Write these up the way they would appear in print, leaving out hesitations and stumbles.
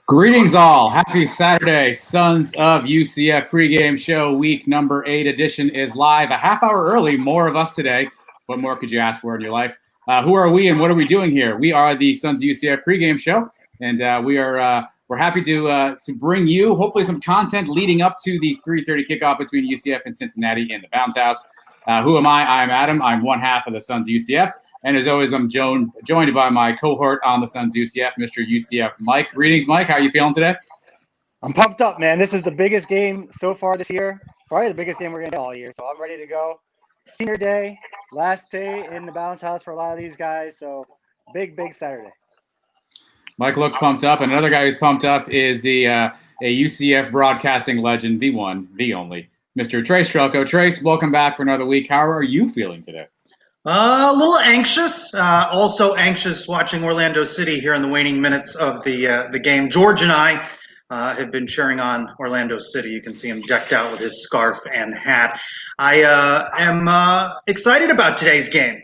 Greetings all. Happy Saturday. Sons of UCF pregame show week number 8 edition is live a half hour early. More of us today. What more could you ask for in your life? Who are we and what are we doing here? We are the Sons of UCF pregame show, and we're happy to bring you hopefully some content leading up to the 3:30 kickoff between UCF and Cincinnati in the Bounce House. Who am I? I'm Adam. I'm one half of the Sons of UCF. And as always, I'm joined by my cohort on the Sons of UCF, Mr. UCF Mike. Greetings, Mike. How are you feeling today? I'm pumped up, man. This is the biggest game so far this year. Probably the biggest game we're going to get all year. So I'm ready to go. Senior day, last day in the Bounce House for a lot of these guys. So big Saturday. Mike looks pumped up. And another guy who's pumped up is a UCF broadcasting legend, the one, the only, Mr. Trace Strelko. Trace, welcome back for another week. How are you feeling today? A little anxious, also anxious watching Orlando City here in the waning minutes of the game. George and I have been cheering on Orlando City. You can see him decked out with his scarf and hat. I am excited about today's game.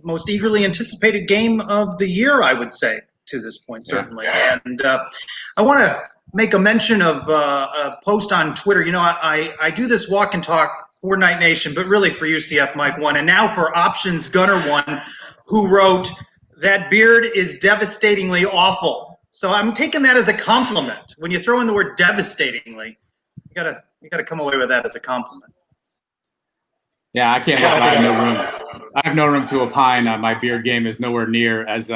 Most eagerly anticipated game of the year, I would say, to this point, certainly. Yeah. And I want to make a mention of a post on Twitter. You know, I do this walk and talk for Night Nation, but really for UCF Mike 1, and now for Options Gunner 1, who wrote, "That beard is devastatingly awful." So I'm taking that as a compliment. When you throw in the word devastatingly, you gotta come away with that as a compliment. Yeah, I can't listen. I have no room to opine. My beard game is nowhere near as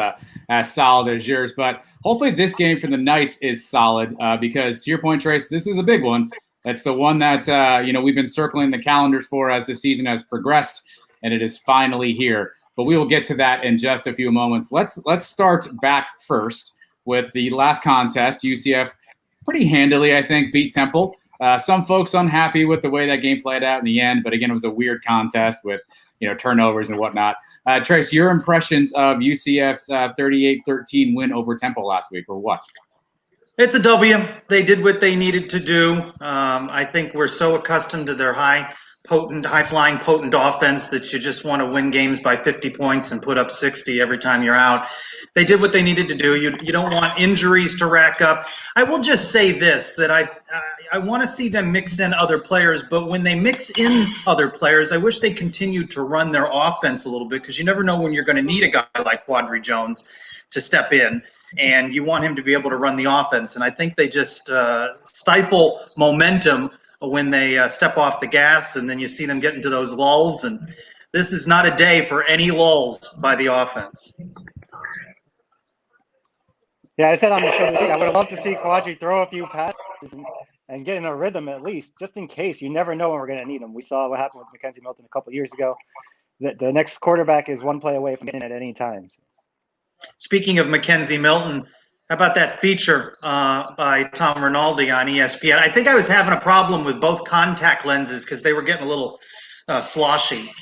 solid as yours, but hopefully this game for the Knights is solid because, to your point, Trace, this is a big one. That's the one that we've been circling the calendars for as the season has progressed, and it is finally here. But we will get to that in just a few moments. Let's start back first with the last contest. UCF pretty handily, I think, beat Temple. Some folks unhappy with the way that game played out in the end, but again, it was a weird contest with turnovers and whatnot. Trace, your impressions of UCF's 38-13 win over Temple last week, or what? It's a W. They did what they needed to do. I think we're so accustomed to their high-flying, potent offense that you just want to win games by 50 points and put up 60 every time you're out. They did what they needed to do. You don't want injuries to rack up. I will just say this, that I want to see them mix in other players, but when they mix in other players, I wish they continued to run their offense a little bit, because you never know when you're going to need a guy like Quadri Jones to step in. And you want him to be able to run the offense. And I think they just stifle momentum when they step off the gas, and then you see them get into those lulls. And this is not a day for any lulls by the offense. Yeah, I said on the show this week, I would have loved to see Quadri throw a few passes and get in a rhythm at least, just in case. You never know when we're going to need him. We saw what happened with Mackenzie Milton a couple of years ago. The next quarterback is one play away from getting at any time. Speaking of Mackenzie Milton, how about that feature by Tom Rinaldi on ESPN? I think I was having a problem with both contact lenses because they were getting a little sloshy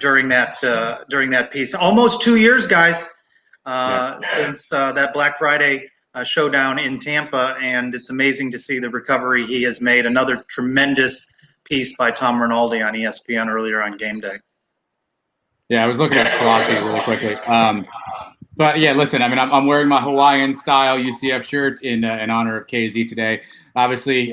during that piece. Almost 2 years, guys, since that Black Friday showdown in Tampa, and it's amazing to see the recovery he has made. Another tremendous piece by Tom Rinaldi on ESPN earlier on game day. Yeah, I was looking at sloshy really quickly. But yeah, listen, I mean, I'm wearing my Hawaiian style UCF shirt in honor of KZ today. Obviously,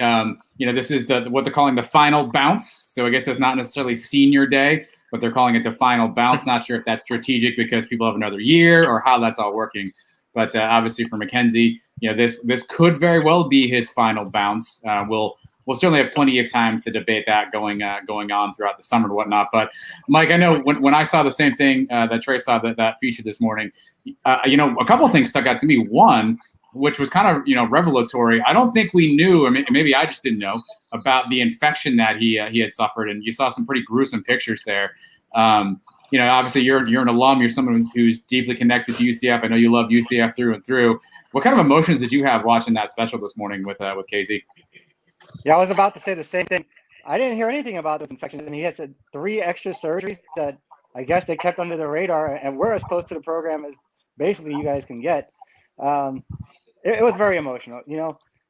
this is what they're calling the final bounce. So I guess it's not necessarily senior day, but they're calling it the final bounce. Not sure if that's strategic because people have another year or how that's all working. But obviously for Mackenzie, this could very well be his final bounce. We'll certainly have plenty of time to debate that going on throughout the summer and whatnot. But Mike, I know when I saw the same thing that Trey saw that feature this morning, a couple of things stuck out to me. One, which was kind of revelatory. I don't think we knew, or maybe I just didn't know about the infection that he had suffered, and you saw some pretty gruesome pictures there. obviously you're an alum. You're someone who's deeply connected to UCF. I know you love UCF through and through. What kind of emotions did you have watching that special this morning with KZ? Yeah, I was about to say the same thing. I didn't hear anything about those infections, and he had said 3 extra surgeries that I guess they kept under the radar, and we're as close to the program as basically you guys can get. It was very emotional.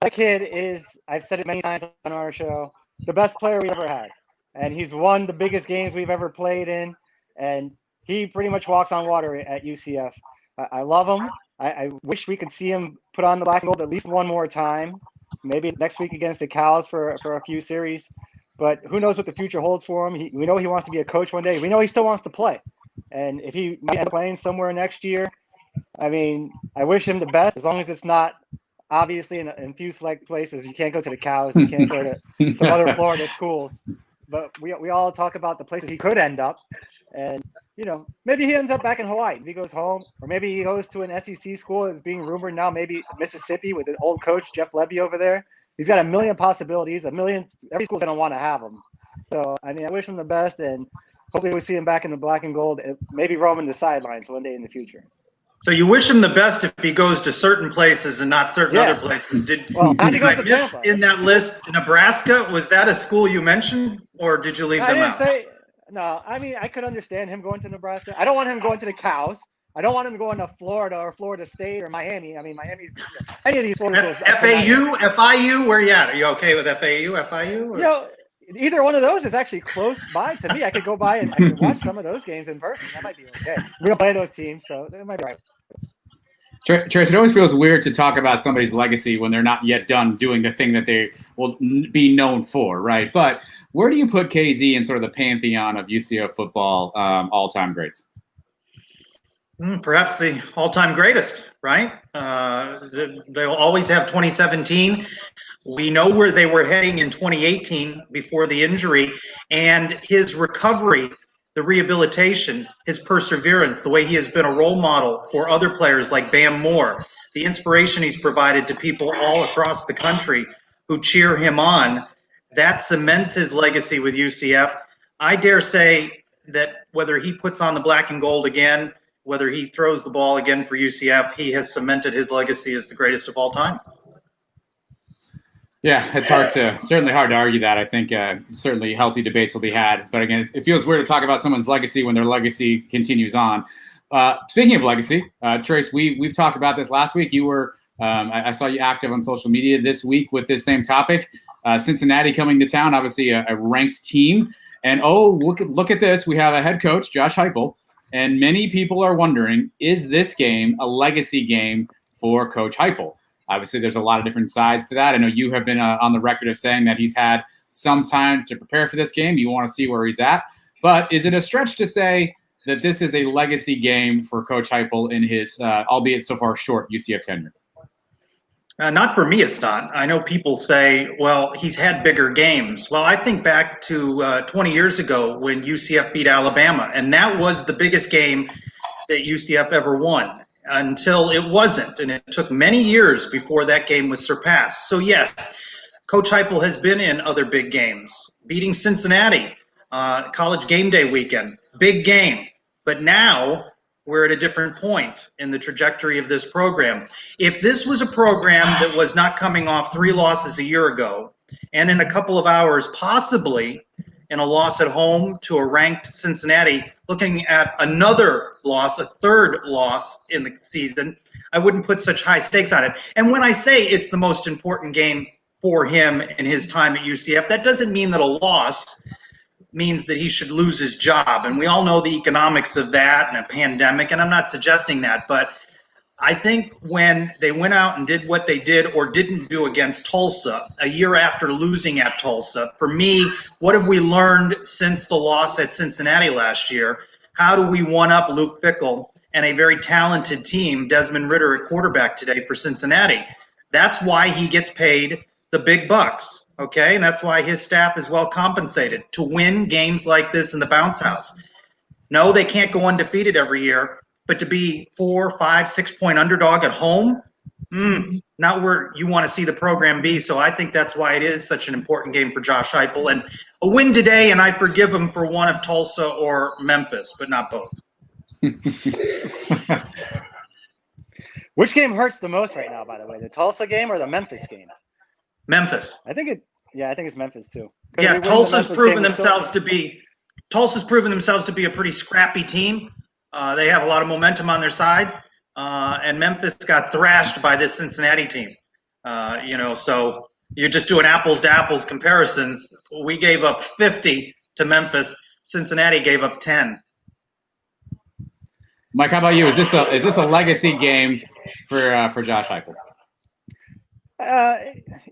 That kid is, I've said it many times on our show, the best player we ever had. And he's won the biggest games we've ever played in. And he pretty much walks on water at UCF. I love him. I wish we could see him put on the black and gold at least one more time. Maybe next week against the Cows for a few series. But who knows what the future holds for him. We know he wants to be a coach one day. We know he still wants to play. And if he might end up playing somewhere next year, I mean, I wish him the best, as long as it's not obviously in few select places. You can't go to the Cows. You can't go to some other Florida schools. But we all talk about the places he could end up. And, maybe he ends up back in Hawaii. If he goes home, or maybe he goes to an SEC school that's being rumored now, maybe Mississippi with an old coach, Jeff Levy over there. He's got a million possibilities, every school's going to want to have him. So, I mean, I wish him the best, and hopefully we see him back in the black and gold, maybe roaming the sidelines one day in the future. So you wish him the best if he goes to certain places and not certain other places. Did I miss in that list Nebraska? Was that a school you mentioned, or did you leave them out? No, I mean, I could understand him going to Nebraska. I don't want him going to the Cows. I don't want him going to Florida or Florida State or Miami. I mean, Miami's any of these Florida schools. FIU, where you at? Are you okay with FAU, FIU? Or? Either one of those is actually close by to me. I could go by and I could watch some of those games in person. That might be okay. We don't play those teams, so it might be right. Trace, it always feels weird to talk about somebody's legacy when they're not yet done doing the thing that they will be known for, right? But where do you put KZ in sort of the pantheon of UCF football all-time greats? Perhaps the all-time greatest, right? They'll always have 2017. We know where they were heading in 2018 before the injury, and his recovery, the rehabilitation, his perseverance, the way he has been a role model for other players like Bam Moore, the inspiration he's provided to people all across the country who cheer him on, that cements his legacy with UCF. I dare say that whether he puts on the black and gold again, whether he throws the ball again for UCF, he has cemented his legacy as the greatest of all time. Yeah, it's certainly hard to argue that. I think certainly healthy debates will be had. But again, it feels weird to talk about someone's legacy when their legacy continues on. Speaking of legacy, Trace, we've talked about this last week. You were, I saw you active on social media this week with this same topic. Cincinnati coming to town, obviously a ranked team. And look at this. We have a head coach, Josh Heupel. And many people are wondering, is this game a legacy game for Coach Heupel? Obviously, there's a lot of different sides to that. I know you have been on the record of saying that he's had some time to prepare for this game. You want to see where he's at. But is it a stretch to say that this is a legacy game for Coach Heupel in his, albeit so far short, UCF tenure? Not for me, it's not. I know people say, well, he's had bigger games. Well, I think back to 20 years ago when UCF beat Alabama, and that was the biggest game that UCF ever won until it wasn't, and it took many years before that game was surpassed. So, yes, Coach Heupel has been in other big games, beating Cincinnati, College game day weekend, big game. But now we're at a different point in the trajectory of this program. If this was a program that was not coming off 3 losses a year ago, and in a couple of hours, possibly in a loss at home to a ranked Cincinnati, looking at another loss, a third loss in the season, I wouldn't put such high stakes on it. And when I say it's the most important game for him in his time at UCF, that doesn't mean that a loss means that he should lose his job. And we all know the economics of that and a pandemic, and I'm not suggesting that, but I think when they went out and did what they did or didn't do against Tulsa a year after losing at Tulsa, for me, what have we learned since the loss at Cincinnati last year? How do we one-up Luke Fickell and a very talented team, Desmond Ridder at quarterback today for Cincinnati? That's why he gets paid the big bucks. Okay, and that's why his staff is well compensated to win games like this in the bounce house. No, they can't go undefeated every year, but to be 4, 5, 6 point underdog at home, Not where you want to see the program be. So I think that's why it is such an important game for Josh Heupel. And a win today, and I forgive him for one of Tulsa or Memphis, but not both. Which game hurts the most right now, by the way? The Tulsa game or the Memphis game? Memphis. I think it's Memphis too. Yeah, Tulsa's proven themselves to be a pretty scrappy team. They have a lot of momentum on their side. And Memphis got thrashed by this Cincinnati team. So you're just doing apples to apples comparisons. We gave up 50 to Memphis. Cincinnati gave up 10. Mike, how about you? Is this a legacy game for Josh Heupel?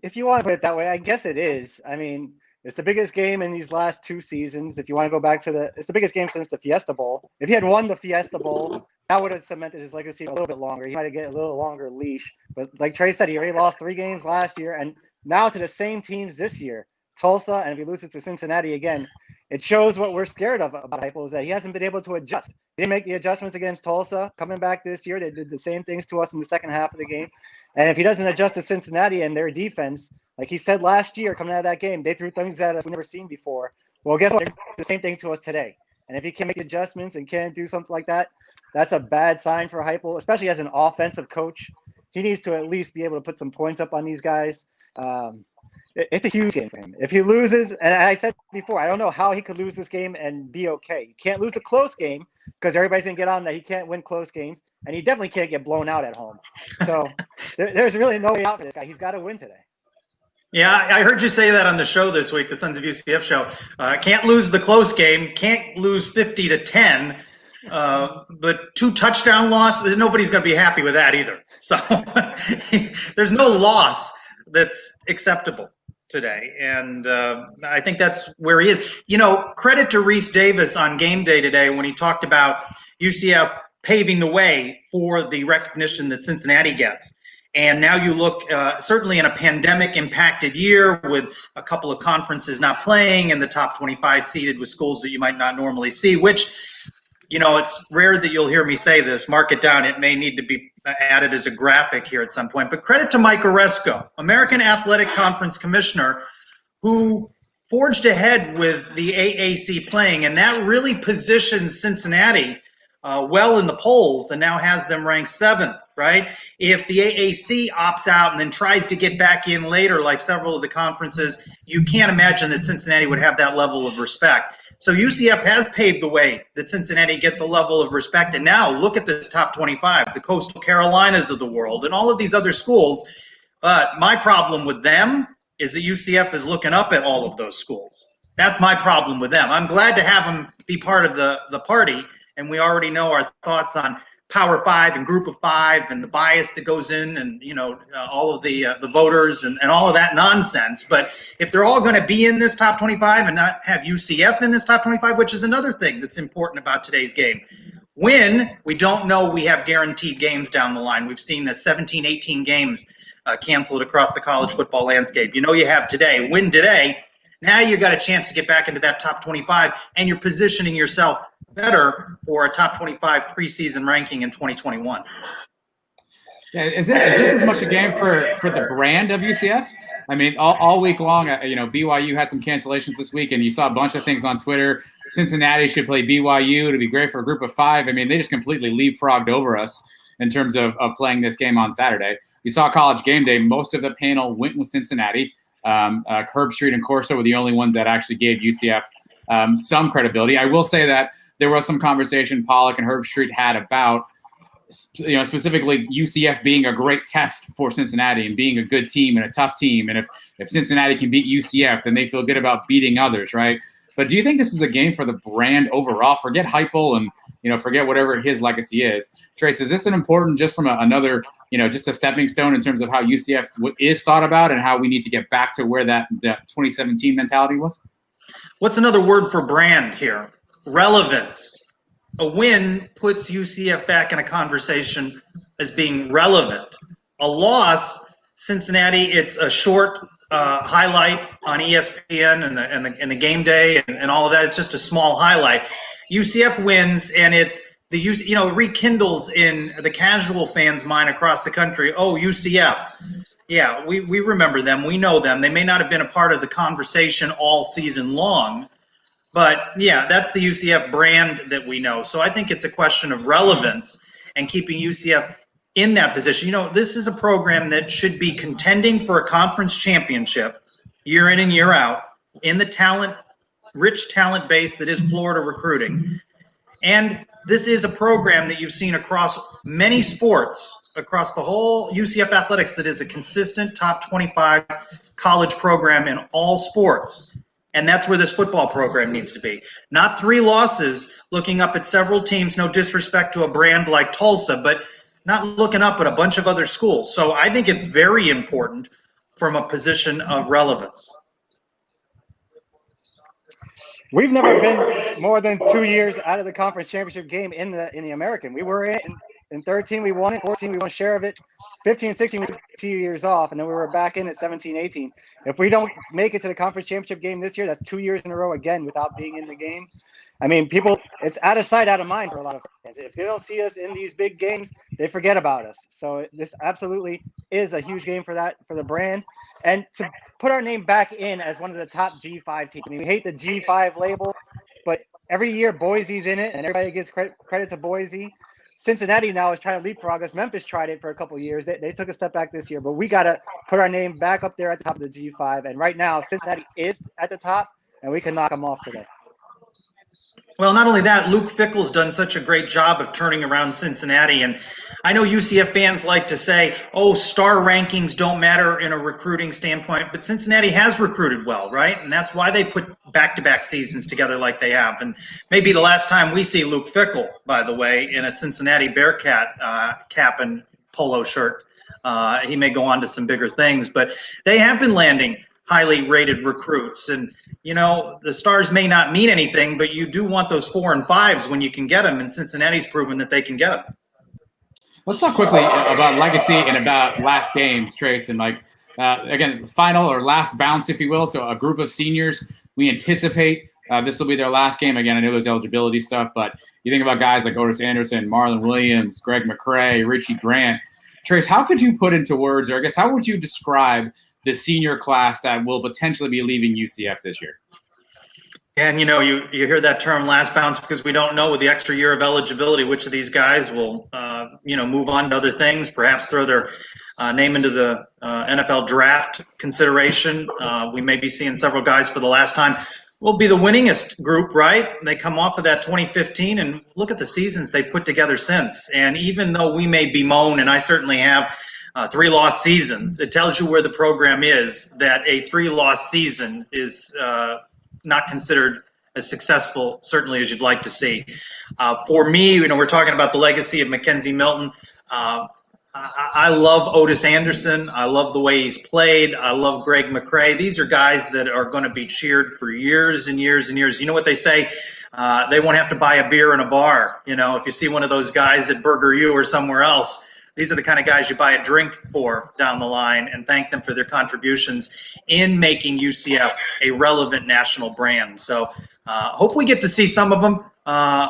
If you want to put it that way, I guess it is. I mean, it's the biggest game in these last 2 seasons. If you want to go back to it's the biggest game since the Fiesta Bowl. If he had won the Fiesta Bowl, that would have cemented his legacy a little bit longer. He might have get a little longer leash. But like Trey said, he already lost 3 games last year, and now to the same teams this year, Tulsa, and if he loses to Cincinnati again, it shows what we're scared of about Heupel is that he hasn't been able to adjust. He didn't make the adjustments against Tulsa. Coming back this year, they did the same things to us in the second half of the game. And if he doesn't adjust to Cincinnati and their defense, like he said last year coming out of that game, they threw things at us we've never seen before. Well, guess what? They're doing the same thing to us today. And if he can't make the adjustments and can't do something like that, that's a bad sign for Heupel, especially as an offensive coach. He needs to at least be able to put some points up on these guys. It's a huge game for him. If he loses, and I said before, I don't know how he could lose this game and be okay. He can't lose a close game because everybody's going to get on that he can't win close games, and he definitely can't get blown out at home. So there's really no way out for this guy. He's got to win today. Yeah, I heard you say that on the show this week, the Sons of UCF show. Can't lose the close game, can't lose 50-10, but 2 touchdown losses, nobody's going to be happy with that either. So there's no loss that's acceptable today, and I think that's where he is. Credit to Reese Davis on game day today when he talked about UCF paving the way for the recognition that Cincinnati gets. And now you look, certainly in a pandemic-impacted year with a couple of conferences not playing and the top 25 seeded with schools that you might not normally see, which, it's rare that you'll hear me say this. Mark it down. It may need to be added as a graphic here at some point. But credit to Mike Oresko, American Athletic Conference Commissioner, who forged ahead with the AAC playing, and that really positions Cincinnati well in the polls and now has them ranked 7th, right? If the AAC opts out and then tries to get back in later, like several of the conferences, you can't imagine that Cincinnati would have that level of respect. So UCF has paved the way that Cincinnati gets a level of respect. And now look at this top 25, the Coastal Carolinas of the world and all of these other schools. But my problem with them is that UCF is looking up at all of those schools. That's my problem with them. I'm glad to have them be part of the party. And we already know our thoughts on Power 5 and Group of 5 and the bias that goes in and, all of the voters and all of that nonsense. But if they're all going to be in this top 25 and not have UCF in this top 25, which is another thing that's important about today's game, when we don't know we have guaranteed games down the line. We've seen the 17, 18 games canceled across the college football landscape. You have today. Win today. Now you've got a chance to get back into that top 25, and you're positioning yourself better for a top 25 preseason ranking in 2021. Yeah, is this as much a game for the brand of UCF? I mean, all week long, BYU had some cancellations this week, and you saw a bunch of things on Twitter. Cincinnati should play BYU to be great for a Group of 5. I mean, they just completely leapfrogged over us in terms of playing this game on Saturday. You saw College Game Day. Most of the panel went with Cincinnati. Herb Street and Corso were the only ones that actually gave UCF some credibility. I will say that there was some conversation Pollock and Herb Street had about, specifically UCF being a great test for Cincinnati and being a good team and a tough team. And if Cincinnati can beat UCF, then they feel good about beating others, right? But do you think this is a game for the brand overall? Forget Heupel and, forget whatever his legacy is. Trace, is this an important just from another, just a stepping stone in terms of how UCF is thought about and how we need to get back to where that 2017 mentality was? What's another word for brand here? Relevance. A win puts UCF back in a conversation as being relevant. A loss, Cincinnati, it's a short highlight on ESPN and the game day and all of that. It's just a small highlight. UCF wins, and it's rekindles in the casual fans' mind across the country. Oh, UCF. Yeah, we remember them. We know them. They may not have been a part of the conversation all season long, but yeah, that's the UCF brand that we know. So I think it's a question of relevance and keeping UCF in that position. This is a program that should be contending for a conference championship year in and year out in the rich talent base that is Florida recruiting. And this is a program that you've seen across many sports, across the whole UCF athletics, that is a consistent top 25 college program in all sports. And that's where this football program needs to be. Not 3 losses, looking up at several teams, no disrespect to a brand like Tulsa, but not looking up at a bunch of other schools. So I think it's very important from a position of relevance. We've never been more than 2 years out of the conference championship game in the American. We were in 13, we won it. 14, we won a share of it. 15, 16, we took 2 years off, and then we were back in at 17, 18. If we don't make it to the conference championship game this year, that's 2 years in a row again without being in the game. I mean, it's out of sight, out of mind for a lot of fans. If they don't see us in these big games, they forget about us. So this absolutely is a huge game for the brand. And to put our name back in as one of the top G5 teams. I mean, we hate the G5 label, but every year Boise's in it, and everybody gives credit to Boise. Cincinnati now is trying to leapfrog us. Memphis tried it for a couple of years. They took a step back this year, but we got to put our name back up there at the top of the G5. And right now, Cincinnati is at the top, and we can knock them off today. Well, not only that, Luke Fickell's done such a great job of turning around Cincinnati. And I know UCF fans like to say, oh, star rankings don't matter in a recruiting standpoint, but Cincinnati has recruited well, right? And that's why they put back-to-back seasons together like they have. And maybe the last time we see Luke Fickell, by the way, in a Cincinnati Bearcat cap and polo shirt. He may go on to some bigger things, but they have been landing highly rated recruits. And, the stars may not mean anything, but you do want those 4 and 5s when you can get them, and Cincinnati's proven that they can get them. Let's talk quickly about legacy and about last games, Trace, and again, final or last bounce, if you will. So a group of seniors, we anticipate this will be their last game. Again, I know there's eligibility stuff, but you think about guys like Otis Anderson, Marlon Williams, Greg McCrae, Richie Grant. Trace, how could you put into words, or I guess how would you describe the senior class that will potentially be leaving UCF this year? And, you hear that term last bounce because we don't know with the extra year of eligibility which of these guys will, move on to other things, perhaps throw their name into the NFL draft consideration. We may be seeing several guys for the last time. We'll be the winningest group, right? They come off of that 2015, and look at the seasons they've put together since. And even though we may bemoan, and I certainly have, 3-loss seasons, it tells you where the program is, that a 3-loss season is not considered as successful, certainly, as you'd like to see. For me, we're talking about the legacy of Mackenzie Milton. I love Otis Anderson. I love the way he's played. I love Greg McCrae. These are guys that are going to be cheered for years and years and years. You know what they say? They won't have to buy a beer in a bar. If you see one of those guys at Burger U or somewhere else, these are the kind of guys you buy a drink for down the line and thank them for their contributions in making UCF a relevant national brand. So hope we get to see some of them,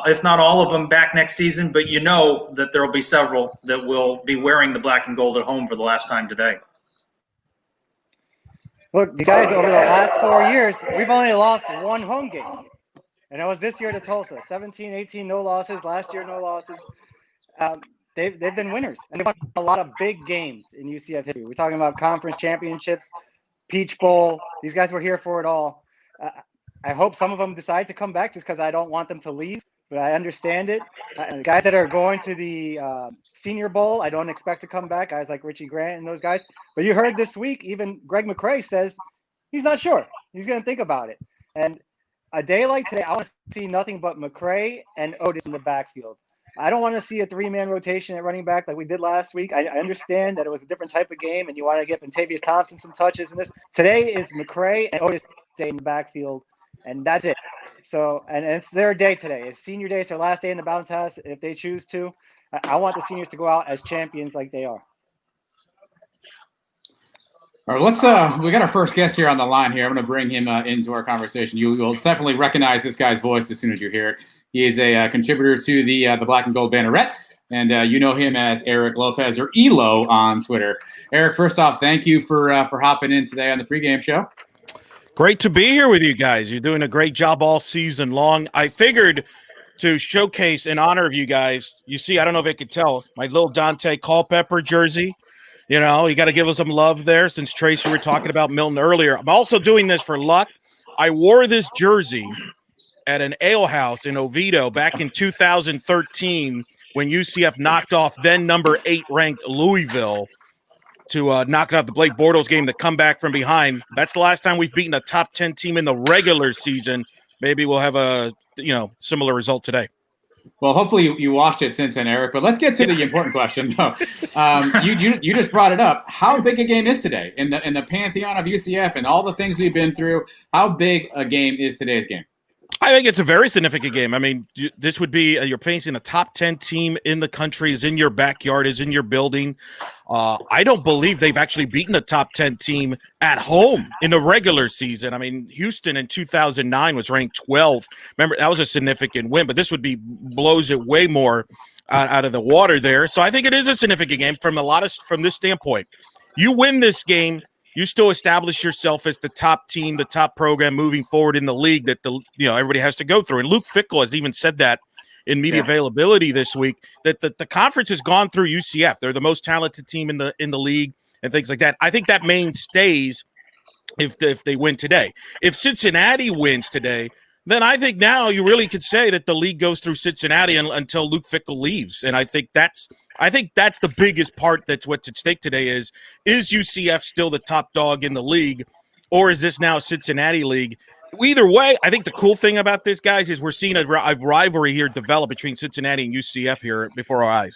if not all of them, back next season. But that there will be several that will be wearing the black and gold at home for the last time today. Look, these guys over the last 4 years, we've only lost 1 home game. And it was this year to Tulsa. 17, 18, no losses. Last year, no losses. They've been winners, and they've won a lot of big games in UCF history. We're talking about conference championships, Peach Bowl. These guys were here for it all. I hope some of them decide to come back just because I don't want them to leave, but I understand it. The guys that are going to the Senior Bowl, I don't expect to come back, guys like Richie Grant and those guys. But you heard this week, even Greg McCrae says he's not sure. He's going to think about it. And a day like today, I want to see nothing but McCrae and Otis in the backfield. I don't want to see a 3-man rotation at running back like we did last week. I understand that it was a different type of game, and you want to get Vontavious Thompson some touches in this. Today is McCrae and Otis in the backfield, and that's it. So, and it's their day today. It's senior day. It's their last day in the bounce house if they choose to. I want the seniors to go out as champions like they are. All right, we got our first guest here on the line here. I'm going to bring him into our conversation. You will definitely recognize this guy's voice as soon as you hear it. He is a contributor to the Black and Gold Banneret, and you know him as Eric Lopez, or Elo on Twitter. Eric, first off, thank you for hopping in today on the pregame show. Great to be here with you guys. You're doing a great job all season long. I figured to showcase in honor of you guys. You see, I don't know if you could tell, my little Dante Culpepper jersey. You know, you got to give us some love there, since Tracy were talking about Milton earlier. I'm also doing this for luck. I wore this jersey at an ale house in Oviedo back in 2013 when UCF knocked off then number 8 ranked Louisville to knock out the Blake Bortles game, the comeback from behind. That's the last time we've beaten a top 10 team in the regular season. Maybe we'll have a similar result today. Well, hopefully you watched it since then, Eric. But let's get to the important question, though. You just brought it up. How big a game is today in the pantheon of UCF and all the things we've been through? How big a game is today's game? I think it's a very significant game. I mean, this would be you're facing a top 10 team in the country, is in your backyard, is in your building. I don't believe they've actually beaten a top 10 team at home in the regular season. I mean, Houston in 2009 was ranked 12th. Remember, that was a significant win, but this would be blows it way more out of the water there. So I think it is a significant game from this standpoint. You win this game, you still establish yourself as the top team, the top program moving forward in the league that everybody has to go through. And Luke Fickell has even said that in media availability this week, that the conference has gone through UCF. They're the most talented team in the league and things like that. I think that mainstays if they win today. If Cincinnati wins today, then I think now you really could say that the league goes through Cincinnati until Luke Fickell leaves. And I think that's the biggest part. That's what's at stake today is UCF still the top dog in the league, or is this now a Cincinnati league? Either way, I think the cool thing about this, guys, is we're seeing a rivalry here develop between Cincinnati and UCF here before our eyes.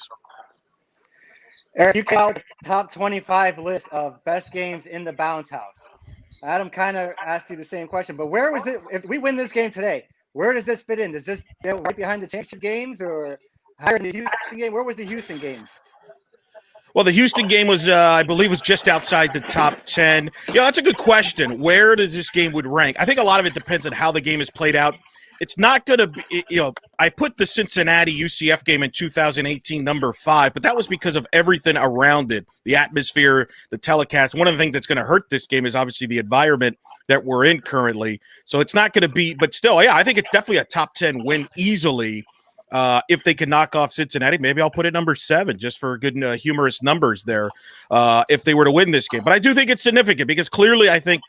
Eric, you got the top 25 list of best games in the bounce house. Adam kind of asked you the same question, but where was it? If we win this game today, where does this fit in? Does this get right behind the championship games, or higher in the Houston game? Where was the Houston game? Well, the Houston game was, I believe, was just outside the top 10. Yeah, that's a good question. Where does this game would rank? I think a lot of it depends on how the game is played out. It's not going to be, I put the Cincinnati UCF game in 2018 number 5, but that was because of everything around it, the atmosphere, the telecast. One of the things that's going to hurt this game is obviously the environment that we're in currently. So it's not going to be, but still, yeah, I think it's definitely a top 10 win easily. If they can knock off Cincinnati, maybe I'll put it number 7 just for good humorous numbers there if they were to win this game. But I do think it's significant because clearly I think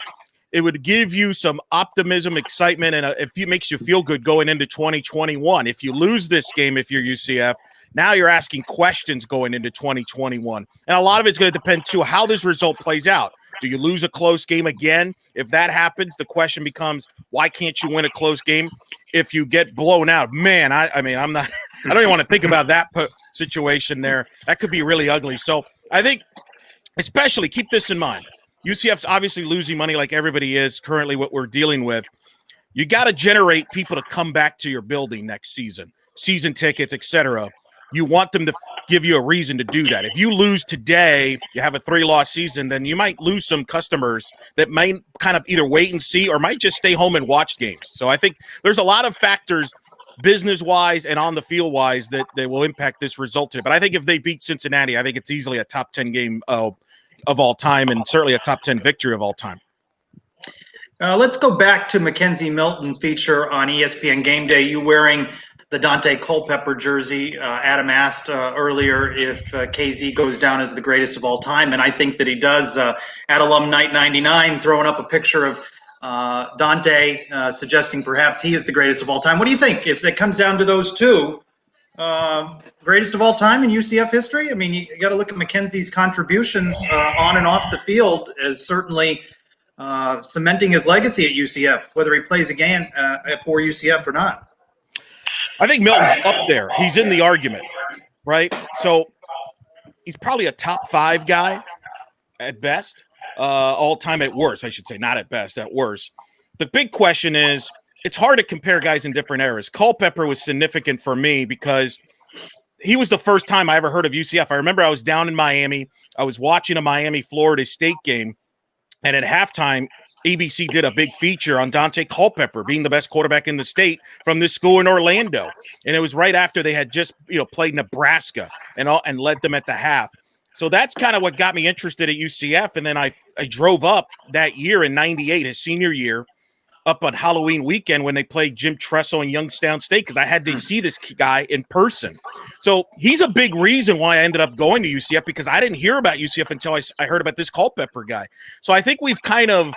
it would give you some optimism, excitement, and if it makes you feel good going into 2021. If you lose this game, if you're UCF, now you're asking questions going into 2021. And a lot of it's going to depend, too, how this result plays out. Do you lose a close game again? If that happens, the question becomes, why can't you win a close game? If you get blown out, man, I mean, I don't even want to think about that situation there. That could be really ugly. So I think, especially keep this in mind. UCF's obviously losing money like everybody is currently what we're dealing with. You got to generate people to come back to your building next season, season tickets, etc. You want them to give you a reason to do that. If you lose today, you have a 3-loss season, then you might lose some customers that might kind of either wait and see or might just stay home and watch games. So I think there's a lot of factors business-wise and on the field-wise that will impact this result today. But I think if they beat Cincinnati, I think it's easily a top 10 game of all time and certainly a top 10 victory of all time. Let's go back to Mackenzie Milton feature on ESPN Game Day. You wearing the Dante Culpepper jersey. Adam asked earlier if KZ goes down as the greatest of all time, and I think that he does. At Alum Night 99, throwing up a picture of Dante, suggesting perhaps he is the greatest of all time. What do you think if it comes down to those two? Greatest of all time in UCF history? I mean, you got to look at Mackenzie's contributions on and off the field as certainly cementing his legacy at UCF, whether he plays again for UCF or not. I think Milton's up there. He's in the argument, right? So he's probably a top 5 guy at best, all time at worst, I should say, not at best, at worst. The big question is, it's hard to compare guys in different eras. Culpepper was significant for me because he was the first time I ever heard of UCF. I remember I was down in Miami. I was watching a Miami-Florida State game, and at halftime, ABC did a big feature on Dante Culpepper being the best quarterback in the state from this school in Orlando. And it was right after they had just, played Nebraska and led them at the half. So that's kind of what got me interested at UCF. And then I drove up that year in 98, his senior year, up on Halloween weekend when they played Jim Tressel and Youngstown State, because I had to see this guy in person. So he's a big reason why I ended up going to UCF, because I didn't hear about UCF until I heard about this Culpepper guy. So I think we've kind of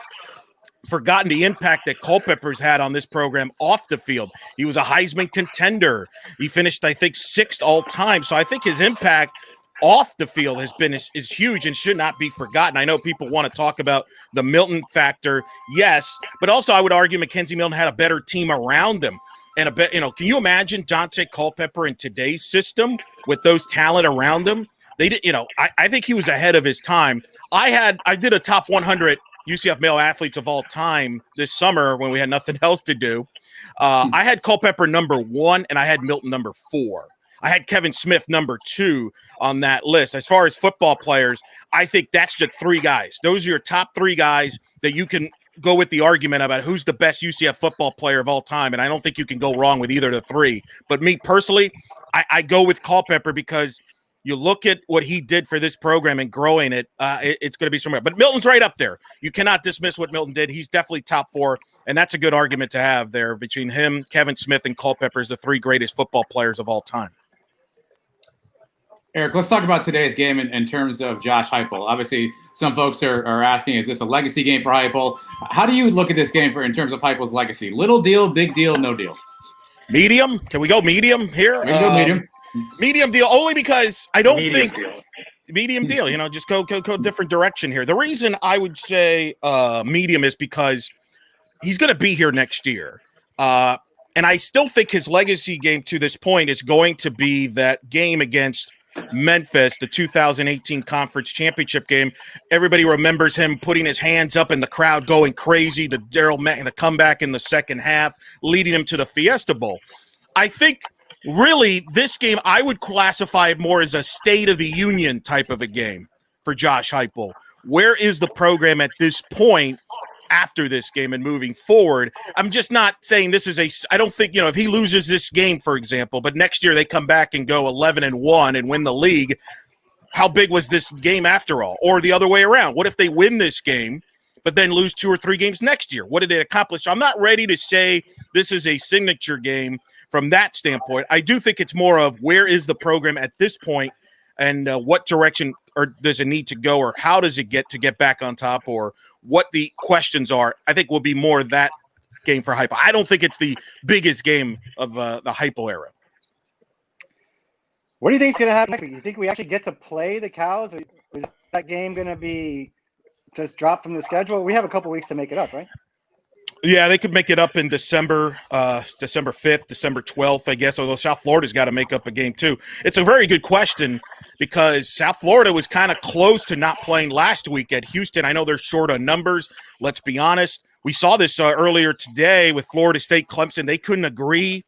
forgotten the impact that Culpepper's had on this program off the field. He was a Heisman contender. He finished, I think, 6th all time. So I think his impact off the field has been is huge and should not be forgotten. I know people want to talk about the Milton factor, yes, but also I would argue Mackenzie Milton had a better team around him. And can you imagine Dante Culpepper in today's system with those talent around him? They did, I think he was ahead of his time. I did a top 100 UCF male athletes of all time this summer when we had nothing else to do. I had Culpepper number 1 and I had Milton number 4. I had Kevin Smith number 2 on that list. As far as football players, I think that's the 3 guys. Those are your top 3 guys that you can go with the argument about who's the best UCF football player of all time. And I don't think you can go wrong with either of the 3. But me personally, I go with Culpepper because you look at what he did for this program and growing it, it's going to be somewhere. But Milton's right up there. You cannot dismiss what Milton did. He's definitely top 4, and that's a good argument to have there between him, Kevin Smith, and Culpepper as the 3 greatest football players of all time. Eric, let's talk about today's game in terms of Josh Heupel. Obviously, some folks are asking, is this a legacy game for Heupel? How do you look at this game in terms of Heupel's legacy? Little deal, big deal, no deal? Medium? Can we go medium here? We can go medium. Medium deal, only because I don't think – medium deal, Mm-hmm. just go different direction here. The reason I would say medium is because he's going to be here next year. And I still think his legacy game to this point is going to be that game against Memphis, the 2018 conference championship game. Everybody remembers him putting his hands up and the crowd going crazy, the the comeback in the second half, leading him to the Fiesta Bowl. I think really this game I would classify it more as a State of the Union type of a game for Josh Heupel. Where is the program at this point after this game and moving forward? I'm just not saying this is I don't think, if he loses this game, for example, but next year they come back and go 11-1 and win the league, how big was this game after all? Or the other way around. What if they win this game, but then lose 2 or 3 games next year? What did they accomplish? So I'm not ready to say this is a signature game from that standpoint. I do think it's more of where is the program at this point and what direction or does it need to go, or how does it get back on top, or what the questions are. I think will be more that game for Heupel. I don't think it's the biggest game of the Heupel era. What do you think is going to happen next week? You think we actually get to play the Cows, or is that game going to be just dropped from the schedule? We have a couple weeks to make it up, right? Yeah, they could make it up in December 5th, December 12th, I guess, although South Florida's got to make up a game too. It's a very good question because South Florida was kind of close to not playing last week at Houston. I know they're short on numbers. Let's be honest. We saw this earlier today with Florida State, Clemson. They couldn't agree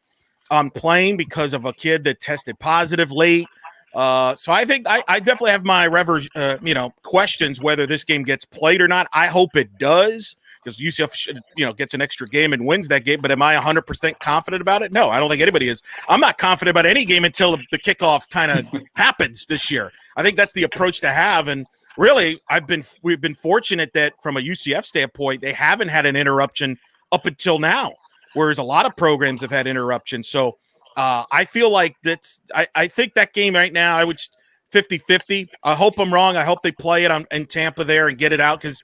on playing because of a kid that tested positive late. So I think I definitely have my questions whether this game gets played or not. I hope it does, because UCF should, gets an extra game and wins that game. But am I 100% confident about it? No, I don't think anybody is. I'm not confident about any game until the kickoff kind of happens this year. I think that's the approach to have. And really, we've been fortunate that from a UCF standpoint, they haven't had an interruption up until now, whereas a lot of programs have had interruptions. So I feel like I think that game right now, I would 50-50. I hope I'm wrong. I hope they play it in Tampa there and get it out, because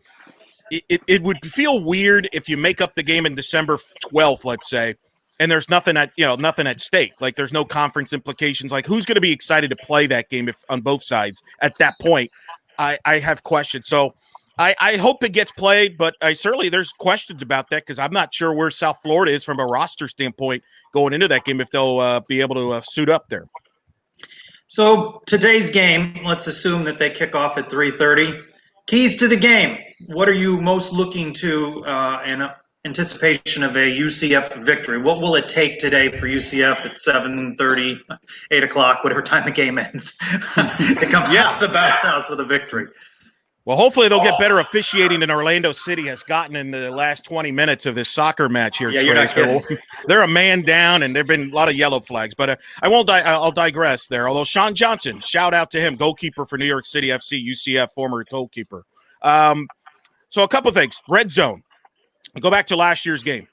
it would feel weird if you make up the game in December 12th, let's say, and there's nothing at stake. Like there's no conference implications. Like who's going to be excited to play that game on both sides at that point? I have questions. So I hope it gets played, but there's questions about that because I'm not sure where South Florida is from a roster standpoint going into that game, if they'll be able to suit up there. So today's game, let's assume that they kick off at 3:30. Keys to the game. What are you most looking to in anticipation of a UCF victory? What will it take today for UCF at 7:30, 8 o'clock, whatever time the game ends, to come out of the bounce house with a victory? Well, hopefully they'll get better officiating than Orlando City has gotten in the last 20 minutes of this soccer match here. Yeah, Trey. you're not kidding. They're a man down, and there've been a lot of yellow flags. But I'll digress there. Although Sean Johnson, shout out to him, goalkeeper for New York City FC, UCF, former goalkeeper. So a couple things. Red zone. Go back to last year's game.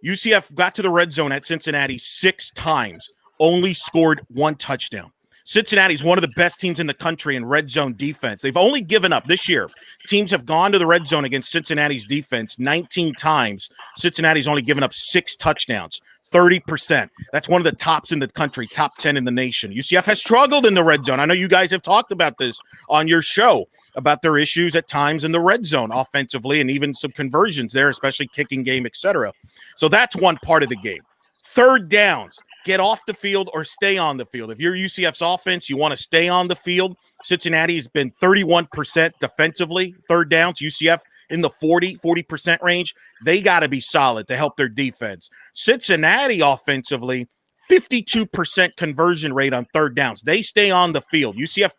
UCF got to the red zone at Cincinnati 6 times, only scored 1 touchdown. Cincinnati's one of the best teams in the country in red zone defense. They've only given up this year. Teams have gone to the red zone against Cincinnati's defense 19 times. Cincinnati's only given up 6 touchdowns, 30%. That's one of the tops in the country, top 10 in the nation. UCF has struggled in the red zone. I know you guys have talked about this on your show, about their issues at times in the red zone offensively and even some conversions there, especially kicking game, etc. So that's one part of the game. Third downs. Get off the field or stay on the field. If you're UCF's offense, you want to stay on the field. Cincinnati's been 31% defensively, third downs. UCF in the 40% range. They got to be solid to help their defense. Cincinnati offensively, 52% conversion rate on third downs. They stay on the field. UCF,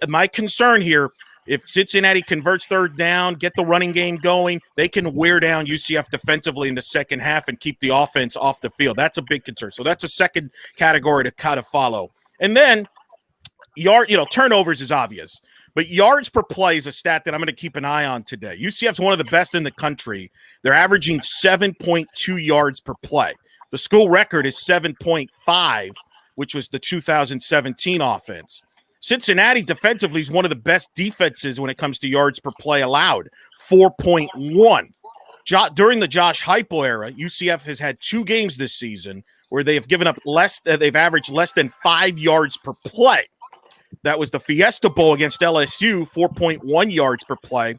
my concern here, if Cincinnati converts third down, get the running game going, they can wear down UCF defensively in the second half and keep the offense off the field. That's a big concern. So that's a second category to kind of follow. And then turnovers is obvious, but yards per play is a stat that I'm going to keep an eye on today. UCF's one of the best in the country. They're averaging 7.2 yards per play. The school record is 7.5, which was the 2017 offense. Cincinnati defensively is one of the best defenses when it comes to yards per play allowed, 4.1. During the Josh Heupel era, UCF has had 2 games this season where they have given up they've averaged less than 5 yards per play. That was the Fiesta Bowl against LSU, 4.1 yards per play,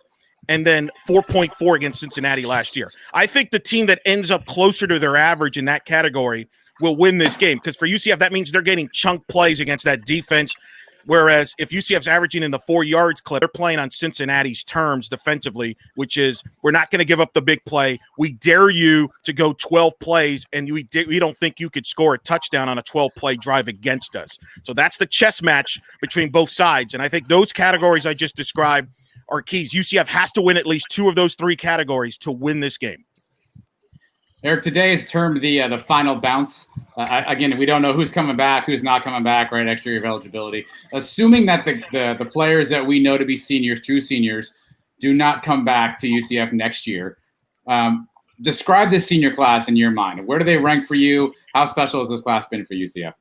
and then 4.4 against Cincinnati last year. I think the team that ends up closer to their average in that category will win this game, because for UCF, that means they're getting chunk plays against that defense. Whereas if UCF's averaging in the 4 yards clip, they're playing on Cincinnati's terms defensively, which is we're not going to give up the big play. We dare you to go 12 plays, and we don't think you could score a touchdown on a 12-play drive against us. So that's the chess match between both sides. And I think those categories I just described are keys. UCF has to win at least 2 of those 3 categories to win this game. Eric, today is termed the final bounce. Again, we don't know who's coming back, who's not coming back, right? Extra year of eligibility. Assuming that the players that we know to be seniors, true seniors, do not come back to UCF next year, describe this senior class in your mind. Where do they rank for you? How special has this class been for UCF?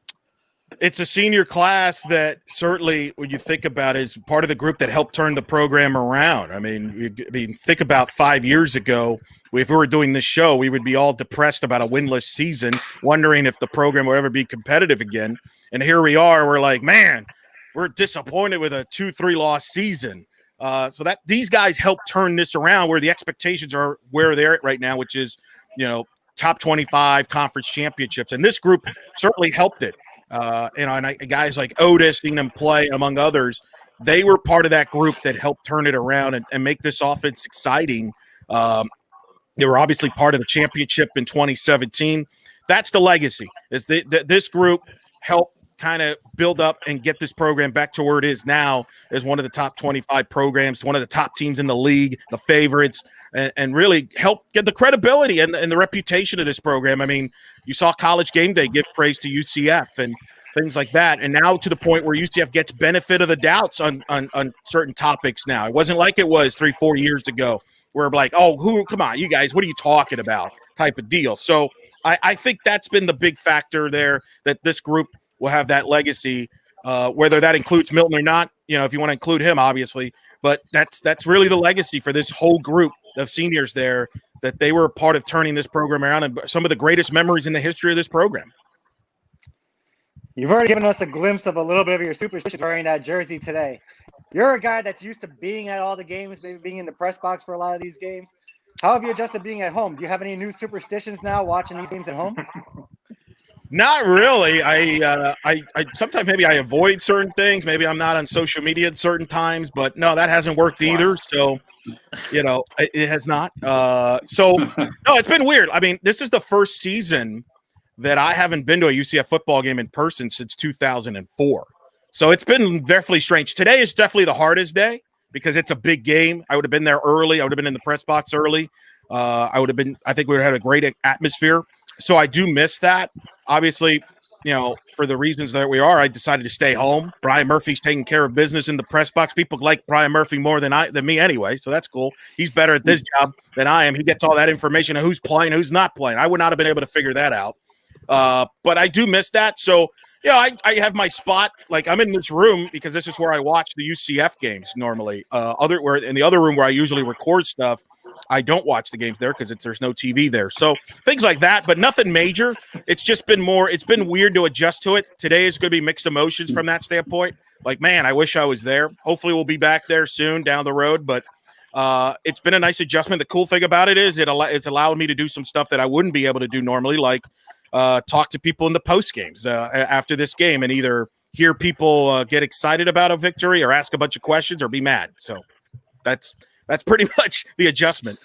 It's a senior class that certainly, when you think about it, is part of the group that helped turn the program around. I mean, think about 5 years ago. If we were doing this show, we would be all depressed about a winless season, wondering if the program will ever be competitive again. And here we are. We're like, man, we're disappointed with a 2-3 loss season. So that these guys helped turn this around, where the expectations are where they're at right now, which is, top 25 conference championships. And this group certainly helped it. And guys like Otis, seeing them play, among others, they were part of that group that helped turn it around and make this offense exciting. They were obviously part of the championship in 2017. That's the legacy. Is this group helped kind of build up and get this program back to where it is now as one of the top 25 programs, one of the top teams in the league, the favorites, and really help get the credibility and the reputation of this program. I mean, you saw College Game Day give praise to UCF and things like that. And now to the point where UCF gets benefit of the doubts on certain topics now. It wasn't like it was 3-4 years ago, where like, come on, you guys, what are you talking about type of deal. So I think that's been the big factor there, that this group will have that legacy, whether that includes Milton or not, if you want to include him, obviously. But that's really the legacy for this whole group of seniors there, that they were a part of turning this program around, and some of the greatest memories in the history of this program. You've already given us a glimpse of a little bit of your superstitions wearing that jersey today. You're a guy that's used to being at all the games, maybe being in the press box for a lot of these games. How have you adjusted being at home? Do you have any new superstitions now watching these games at home? Not really. I sometimes maybe I avoid certain things. Maybe I'm not on social media at certain times, but no, that hasn't worked either. So, it has not. No, it's been weird. I mean, this is the first season that I haven't been to a UCF football game in person since 2004. So it's been definitely strange. Today is definitely the hardest day because it's a big game. I would have been there early. I would have been in the press box early. I think we would have had a great atmosphere. So I do miss that. Obviously, for the reasons that we are, I decided to stay home. Brian Murphy's taking care of business in the press box. People like Brian Murphy more than me anyway, so that's cool. He's better at this job than I am. He gets all that information of who's playing, who's not playing. I would not have been able to figure that out. But I do miss that. So, I have my spot. Like, I'm in this room because this is where I watch the UCF games normally. In the other room where I usually record stuff, I don't watch the games there because there's no TV there. So things like that, but nothing major. It's just been it's been weird to adjust to it. Today is going to be mixed emotions from that standpoint. Like, man, I wish I was there. Hopefully we'll be back there soon down the road, but it's been a nice adjustment. The cool thing about it is it's allowed me to do some stuff that I wouldn't be able to do normally, like talk to people in the post games after this game and either hear people get excited about a victory or ask a bunch of questions or be mad. So that's pretty much the adjustment.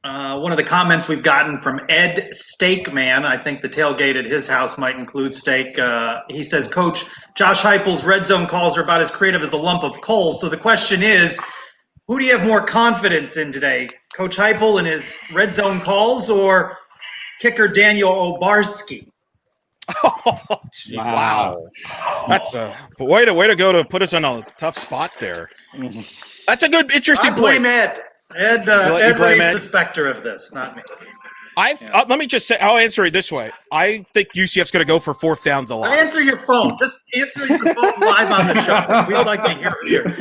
One of the comments we've gotten from Ed Steakman, I think the tailgate at his house might include steak. He says, Coach, Josh Heupel's red zone calls are about as creative as a lump of coal. So the question is, who do you have more confidence in today? Coach Heupel and his red zone calls or kicker Daniel Obarski? Oh, wow. That's a way to go to put us on a tough spot there. That's a good, interesting point. I blame Ed. Ed raised the specter of this, not me. Let me just say, I'll answer it this way. I think UCF's going to go for fourth downs a lot. Answer your phone. Just answer your phone live on the show. We'd like to hear it.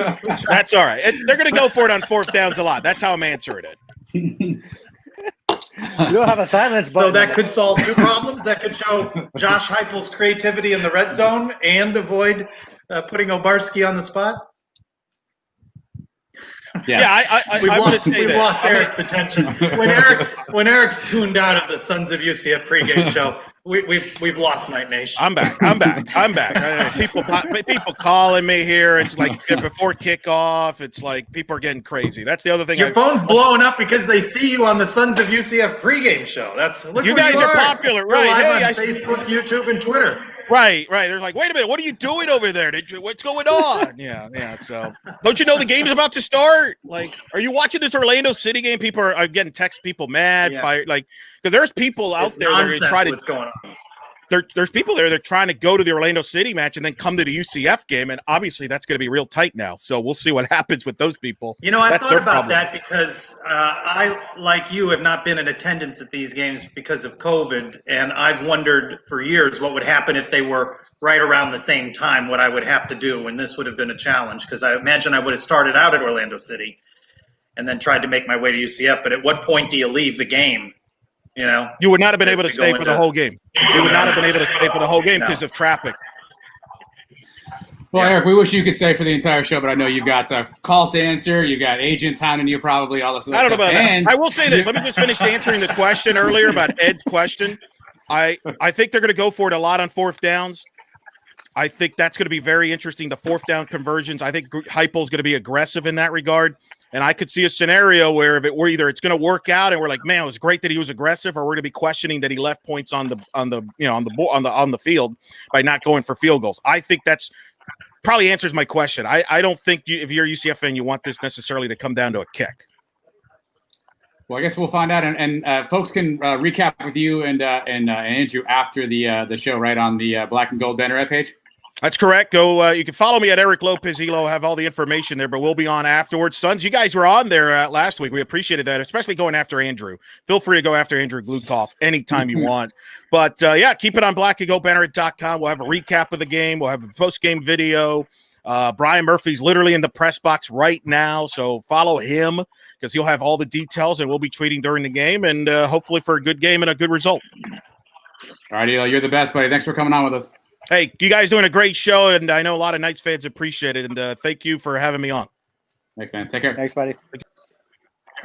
That's all right. They're going to go for it on fourth downs a lot. That's how I'm answering it. You don't have a silence button. So that could solve two problems. That could show Josh Heupel's creativity in the red zone and avoid putting Obarski on the spot. Yeah, we've lost Eric's attention. When Eric's tuned out of the Sons of UCF pregame show, we've lost Night Nation. I'm back. People calling me here. It's like before kickoff. It's like people are getting crazy. That's the other thing. Your phone's blowing up because they see you on the Sons of UCF pregame show. You guys are popular, right? Live on Facebook, YouTube, and Twitter. Right. They're like, wait a minute, what are you doing over there? What's going on? Yeah. So, don't you know the game's about to start? Like, are you watching this Orlando City game? People are getting text people mad, fired, like, because there's people out there that are trying to. What's going on? There's people there that are trying to go to the Orlando City match and then come to the UCF game, and obviously that's going to be real tight now. So we'll see what happens with those people. I thought about that because I, like you, have not been in attendance at these games because of COVID, and I've wondered for years what would happen if they were right around the same time, what I would have to do, and this would have been a challenge because I imagine I would have started out at Orlando City and then tried to make my way to UCF, but at what point do you leave the game? You would not have been able to stay for the whole game. You would not have been able to stay for the whole game because of traffic. Well, Eric, we wish you could stay for the entire show, but I know you've got calls to answer. You've got agents hounding you, probably all this. I don't know about that. I will say this. Let me just finish answering the question earlier about Ed's question. I think they're going to go for it a lot on fourth downs. I think that's going to be very interesting. The fourth down conversions. I think Heupel's going to be aggressive in that regard. And I could see a scenario where either it's going to work out and we're like, man, it was great that he was aggressive, or we're going to be questioning that he left points on the field by not going for field goals. I think that's probably answers my question. I don't think if you're a UCF fan, you want this necessarily to come down to a kick. Well, I guess we'll find out, and folks can recap with you and Andrew after the show, right on the Black and Gold Banner page. That's correct. Go. You can follow me at Eric Lopez Elo. Have all the information there, but we'll be on afterwards. Sons, you guys were on there last week. We appreciated that, especially going after Andrew. Feel free to go after Andrew Glukoff anytime you want. But, keep it on blackandgoldbanner.com. We'll have a recap of the game. We'll have a post-game video. Brian Murphy's literally in the press box right now, so follow him because he'll have all the details, and we'll be tweeting during the game, and hopefully for a good game and a good result. All right, Elo, you're the best, buddy. Thanks for coming on with us. Hey, you guys doing a great show, and I know a lot of Knights fans appreciate it, and thank you for having me on. Thanks, man. Take care. Thanks, buddy.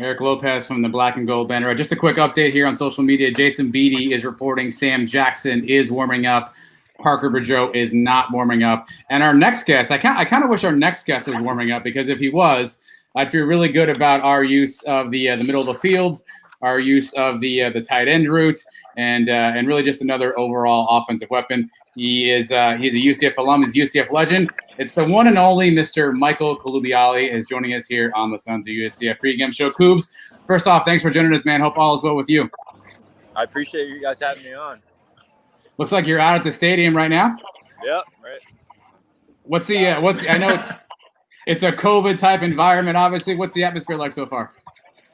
Eric Lopez from the Black and Gold Banner. Just a quick update here on social media. Jason Beatty is reporting Sam Jackson is warming up. Parker Boudreaux is not warming up. And our next guest, I kind of wish our next guest was warming up, because if he was, I'd feel really good about our use of the middle of the field, our use of the tight end route, and really just another overall offensive weapon. He's a UCF alum, he's a UCF legend, It's the one and only Mr. Michael Colubiali is joining us here on the Sons of USCF pregame show. Coobs, first off, thanks for joining us, man. Hope all is well with you. I appreciate you guys having me on. Looks like you're out at the stadium right now. Yep, right. I know it's a COVID type environment, obviously. What's the atmosphere like so far?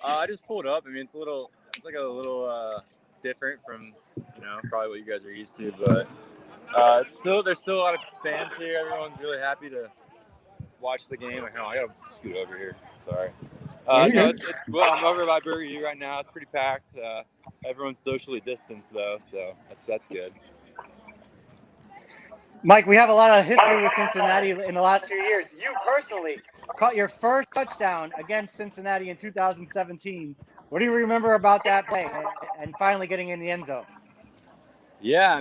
I just pulled up. I mean, it's like a little different from, probably what you guys are used to, but there's still a lot of fans here. Everyone's really happy to watch the game. I gotta scoot over here. Sorry. Well, I'm over by Burger U right now. It's pretty packed. Everyone's socially distanced though, so that's good. Mike, we have a lot of history with Cincinnati in the last few years. You personally caught your first touchdown against Cincinnati in 2017. What do you remember about that play and finally getting in the end zone? Yeah, I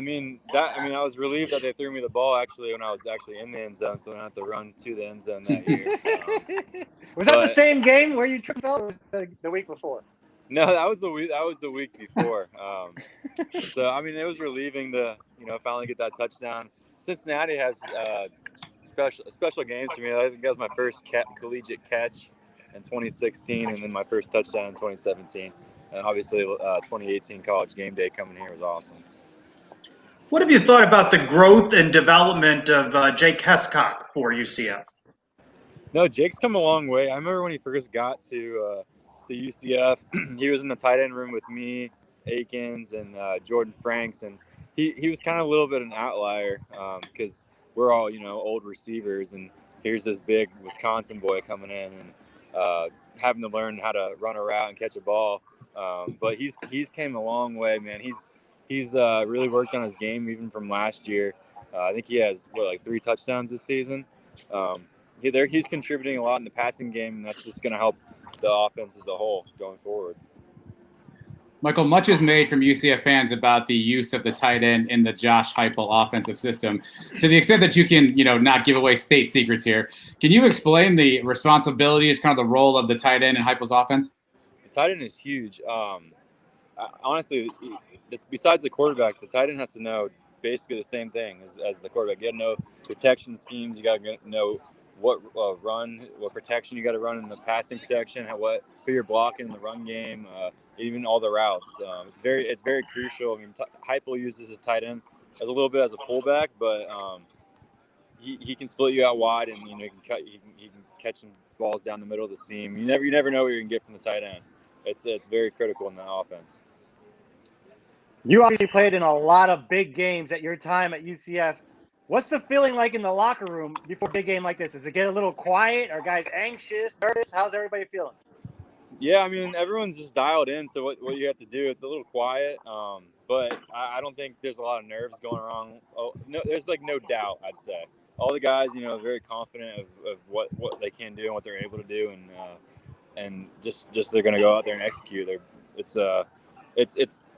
was relieved that they threw me the ball actually when I was actually in the end zone, so I don't have to run to the end zone that year. Was that the same game where you tripped out, or was the week before? No, that was the week before. So I mean, it was relieving to finally get that touchdown. Cincinnati has special games for me. I think that was my first collegiate catch in 2016, and then my first touchdown in 2017. And obviously, 2018 college game day coming here was awesome. What have you thought about the growth and development of Jake Hescock for UCF? No, Jake's come a long way. I remember when he first got to UCF, he was in the tight end room with me, Akins, and Jordan Franks, and he was kind of a little bit an outlier because we're all old receivers, and here's this big Wisconsin boy coming in and having to learn how to run a route and catch a ball. But he's came a long way, man. He's really worked on his game even from last year. I think he has 3 touchdowns this season. He's contributing a lot in the passing game, and that's just going to help the offense as a whole going forward. Michael, much is made from UCF fans about the use of the tight end in the Josh Heupel offensive system. To the extent that you can, not give away state secrets here, can you explain the responsibilities, kind of the role of the tight end in Heupel's offense? The tight end is huge. Honestly, besides the quarterback, the tight end has to know basically the same thing as the quarterback. You got to know protection schemes. You got to know what protection you got to run in the passing protection, who you're blocking in the run game, even all the routes. It's very crucial. I mean, Heupel uses his tight end as a little bit as a fullback, but he can split you out wide, and he can catch some balls down the middle of the seam. You never know what you're gonna get from the tight end. It's very critical in the offense. You obviously played in a lot of big games at your time at UCF. What's the feeling like in the locker room before a big game like this? Does it get a little quiet? Are guys anxious, nervous? How's everybody feeling? Yeah, I mean, everyone's just dialed in. So what you have to do, it's a little quiet, but I don't think there's a lot of nerves going wrong. Oh, no, there's no doubt, I'd say. All the guys, very confident of what they can do and what they're able to do, and just they're going to go out there and execute. It's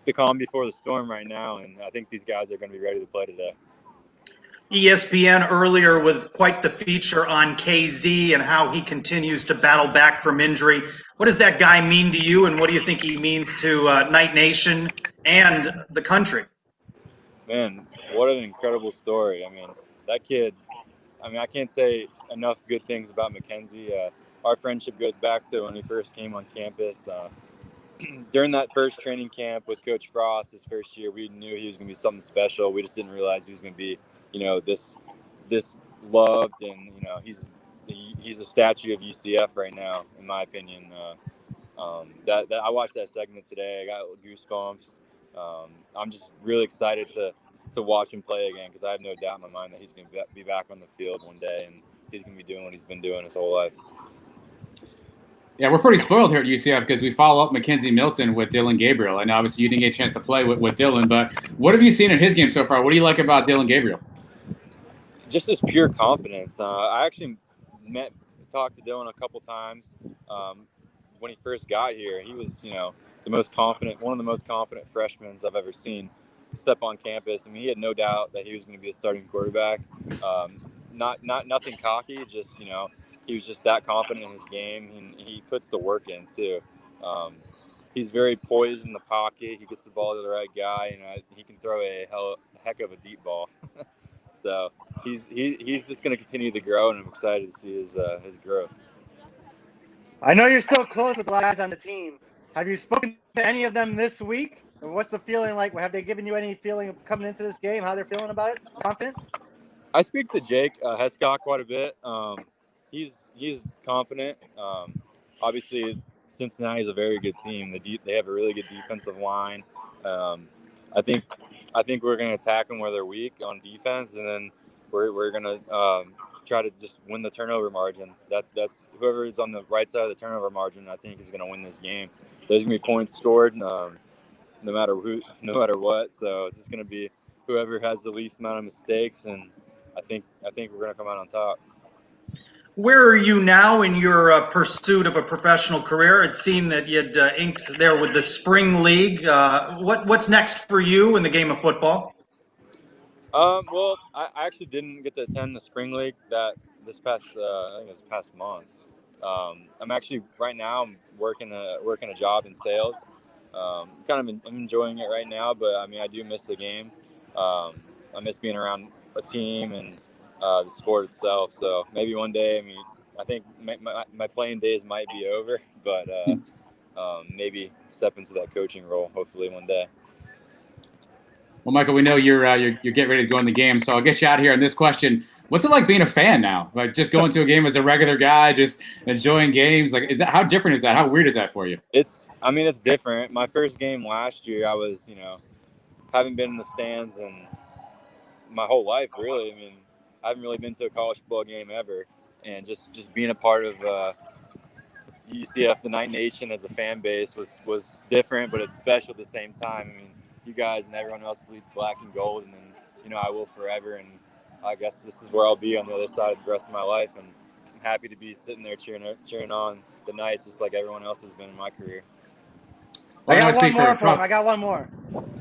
the calm before the storm right now, and I think these guys are going to be ready to play today. ESPN earlier with quite the feature on KZ and how he continues to battle back from injury. What does that guy mean to you, and what do you think he means to Knight Nation and the country? Man, what an incredible story. I mean, that kid, I can't say enough good things about Mackenzie. Our friendship goes back to when he first came on campus. During that first training camp with Coach Frost, his first year, we knew he was going to be something special. We just didn't realize he was going to be this loved, and he's a statue of UCF right now, in my opinion. That I watched that segment today. I got goosebumps. I'm just really excited to watch him play again, because I have no doubt in my mind that he's going to be back on the field one day, and he's going to be doing what he's been doing his whole life. Yeah, we're pretty spoiled here at UCF because we follow up Mackenzie Milton with Dylan Gabriel. And obviously you didn't get a chance to play with Dylan, but what have you seen in his game so far? What do you like about Dylan Gabriel? Just his pure confidence. I actually talked to Dylan a couple times when he first got here. He was, one of the most confident freshmen I've ever seen step on campus. I mean, he had no doubt that he was going to be a starting quarterback. Nothing cocky, just he was just that confident in his game, and he puts the work in too. He's very poised in the pocket. He gets the ball to the right guy, and he can throw a heck of a deep ball. So he's just going to continue to grow, and I'm excited to see his growth. I know you're still close with the guys on the team. Have you spoken to any of them this week? And what's the feeling like? Have they given you any feeling of coming into this game? How they're feeling about it? Confident? I speak to Jake Hescock quite a bit. He's confident. Obviously, Cincinnati is a very good team. They have a really good defensive line. I think we're going to attack them where they're weak on defense, and then we're going to try to just win the turnover margin. That's whoever is on the right side of the turnover margin, I think, is going to win this game. There's going to be points scored, no matter what. So it's just going to be whoever has the least amount of mistakes, and I think we're going to come out on top. Where are you now in your pursuit of a professional career? It seemed that you'd inked there with the spring league. What's next for you in the game of football? Well, I actually didn't get to attend the spring league this past month. I'm actually right now I'm working a job in sales. I'm enjoying it right now, but I mean I do miss the game. I miss being around a team and the sport itself. So maybe one day. I mean, I think my playing days might be over, but maybe step into that coaching role. Hopefully one day. Well, Michael, we know you're getting ready to go in the game, so I'll get you out of here on this question. What's it like being a fan now? Like just going to a game as a regular guy, just enjoying games. Like, how different is that? How weird is that for you? It's different. My first game last year, I was, haven't been in the stands in my whole life, really. I mean, I haven't really been to a college football game ever, and just being a part of UCF, the Night Nation as a fan base was different, but it's special at the same time. I mean, you guys and everyone else bleeds black and gold, and then I will forever. And I guess this is where I'll be on the other side of the rest of my life. And I'm happy to be sitting there cheering on the Knights, just like everyone else has been in my career. I got one more for him. I got one more.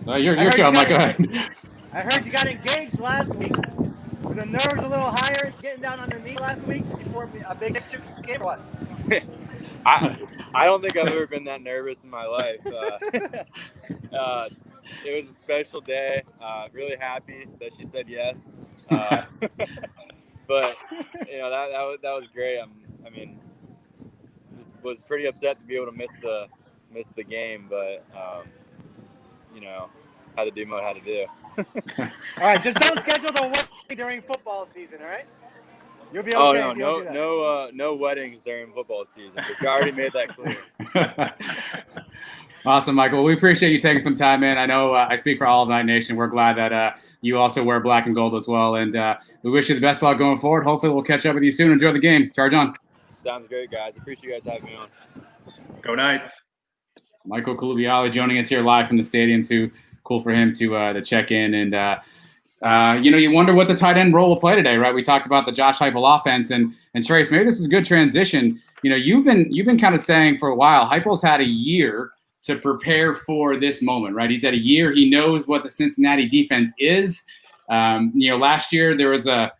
Your show, Mike. Go ahead. I heard you got engaged last week. Were the nerves a little higher getting down on the knee last week before a big game or what? I don't think I've ever been that nervous in my life. It was a special day. Really happy that she said yes. But that was great. I mean, was pretty upset to be able to miss the game, but had to do what I had to do. All right, just don't schedule the wedding during football season, all right? You'll be okay. Oh no weddings during football season. But you already made that clear. Awesome, Michael. We appreciate you taking some time, man. I know I speak for all of Night Nation. We're glad that you also wear black and gold as well, and we wish you the best of luck going forward. Hopefully, we'll catch up with you soon. Enjoy the game. Charge on. Sounds great, guys. Appreciate you guys having me on. Go Knights. Michael Colubiali joining us here live from the stadium too. Cool for him to check in, and you wonder what the tight end role will play today, right? We talked about the Josh Heupel offense, and Trace, maybe this is a good transition. You've been kind of saying for a while, Heupel's had a year to prepare for this moment, right? He's had a year. He knows what the Cincinnati defense is. Last year there was I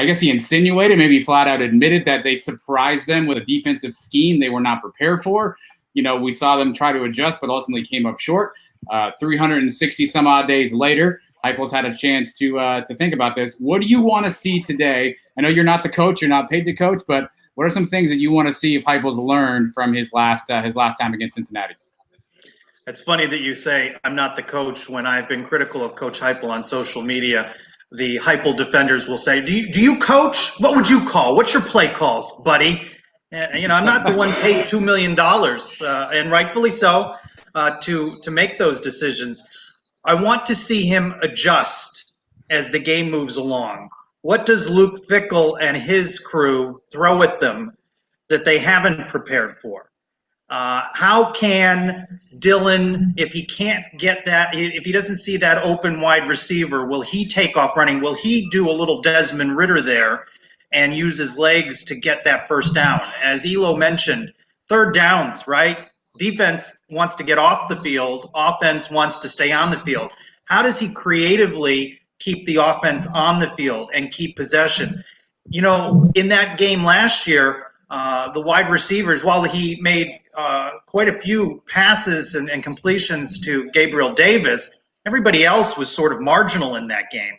guess he insinuated, maybe flat out admitted that they surprised them with a defensive scheme they were not prepared for. We saw them try to adjust, but ultimately came up short. 360 some odd days later, Heupel's had a chance to think about this. What do you want to see today? I know you're not the coach, you're not paid to coach, but what are some things that you want to see if Heupel's learned from his last time against Cincinnati? It's funny that you say I'm not the coach when I've been critical of Coach Heupel on social media. The Heupel defenders will say, do you coach? What would you call? What's your play calls, buddy? I'm not the one paid $2 million, and rightfully so, to make those decisions. I want to see him adjust as the game moves along. What does Luke Fickell and his crew throw at them that they haven't prepared for? How can Dillon, if he can't get that, if he doesn't see that open wide receiver, will he take off running? Will he do a little Desmond Ridder there and use his legs to get that first down? As Elo mentioned, third downs, right? Defense wants to get off the field. Offense wants to stay on the field. How does he creatively keep the offense on the field and keep possession? In that game last year, the wide receivers, while he made quite a few passes and completions to Gabriel Davis, everybody else was sort of marginal in that game.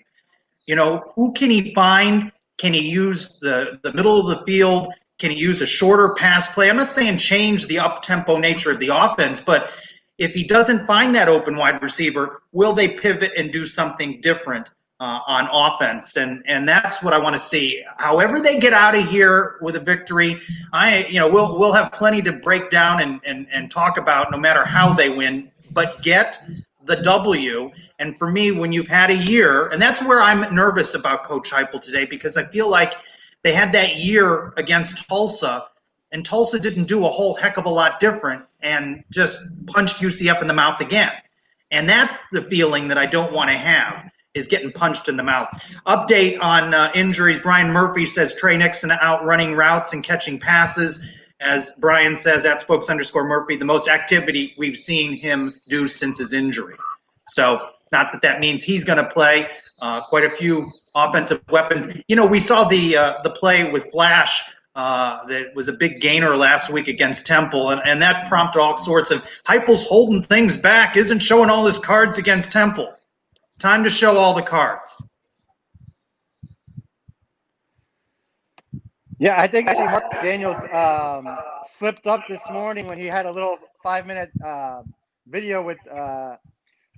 Who can he find? Can he use the middle of the field? Can he use a shorter pass play? I'm not saying change the up-tempo nature of the offense, but if he doesn't find that open wide receiver, will they pivot and do something different on offense? And that's what I want to see. However they get out of here with a victory, we'll have plenty to break down and talk about no matter how they win, but get the W. And for me, when you've had a year, and that's where I'm nervous about Coach Heupel today, because I feel like they had that year against Tulsa, and Tulsa didn't do a whole heck of a lot different and just punched UCF in the mouth again. And that's the feeling that I don't want to have, is getting punched in the mouth. Update on injuries. Brian Murphy says Trey Nixon out running routes and catching passes. As Brian says, at @spokes_Murphy, the most activity we've seen him do since his injury. So not that means he's going to play. Quite a few offensive weapons. We saw the play with Flash that was a big gainer last week against Temple, and that prompted all sorts of Heupel's holding things back, isn't showing all his cards against Temple. Time to show all the cards. Yeah, I think actually Mark Daniels slipped up this morning when he had a little 5-minute video with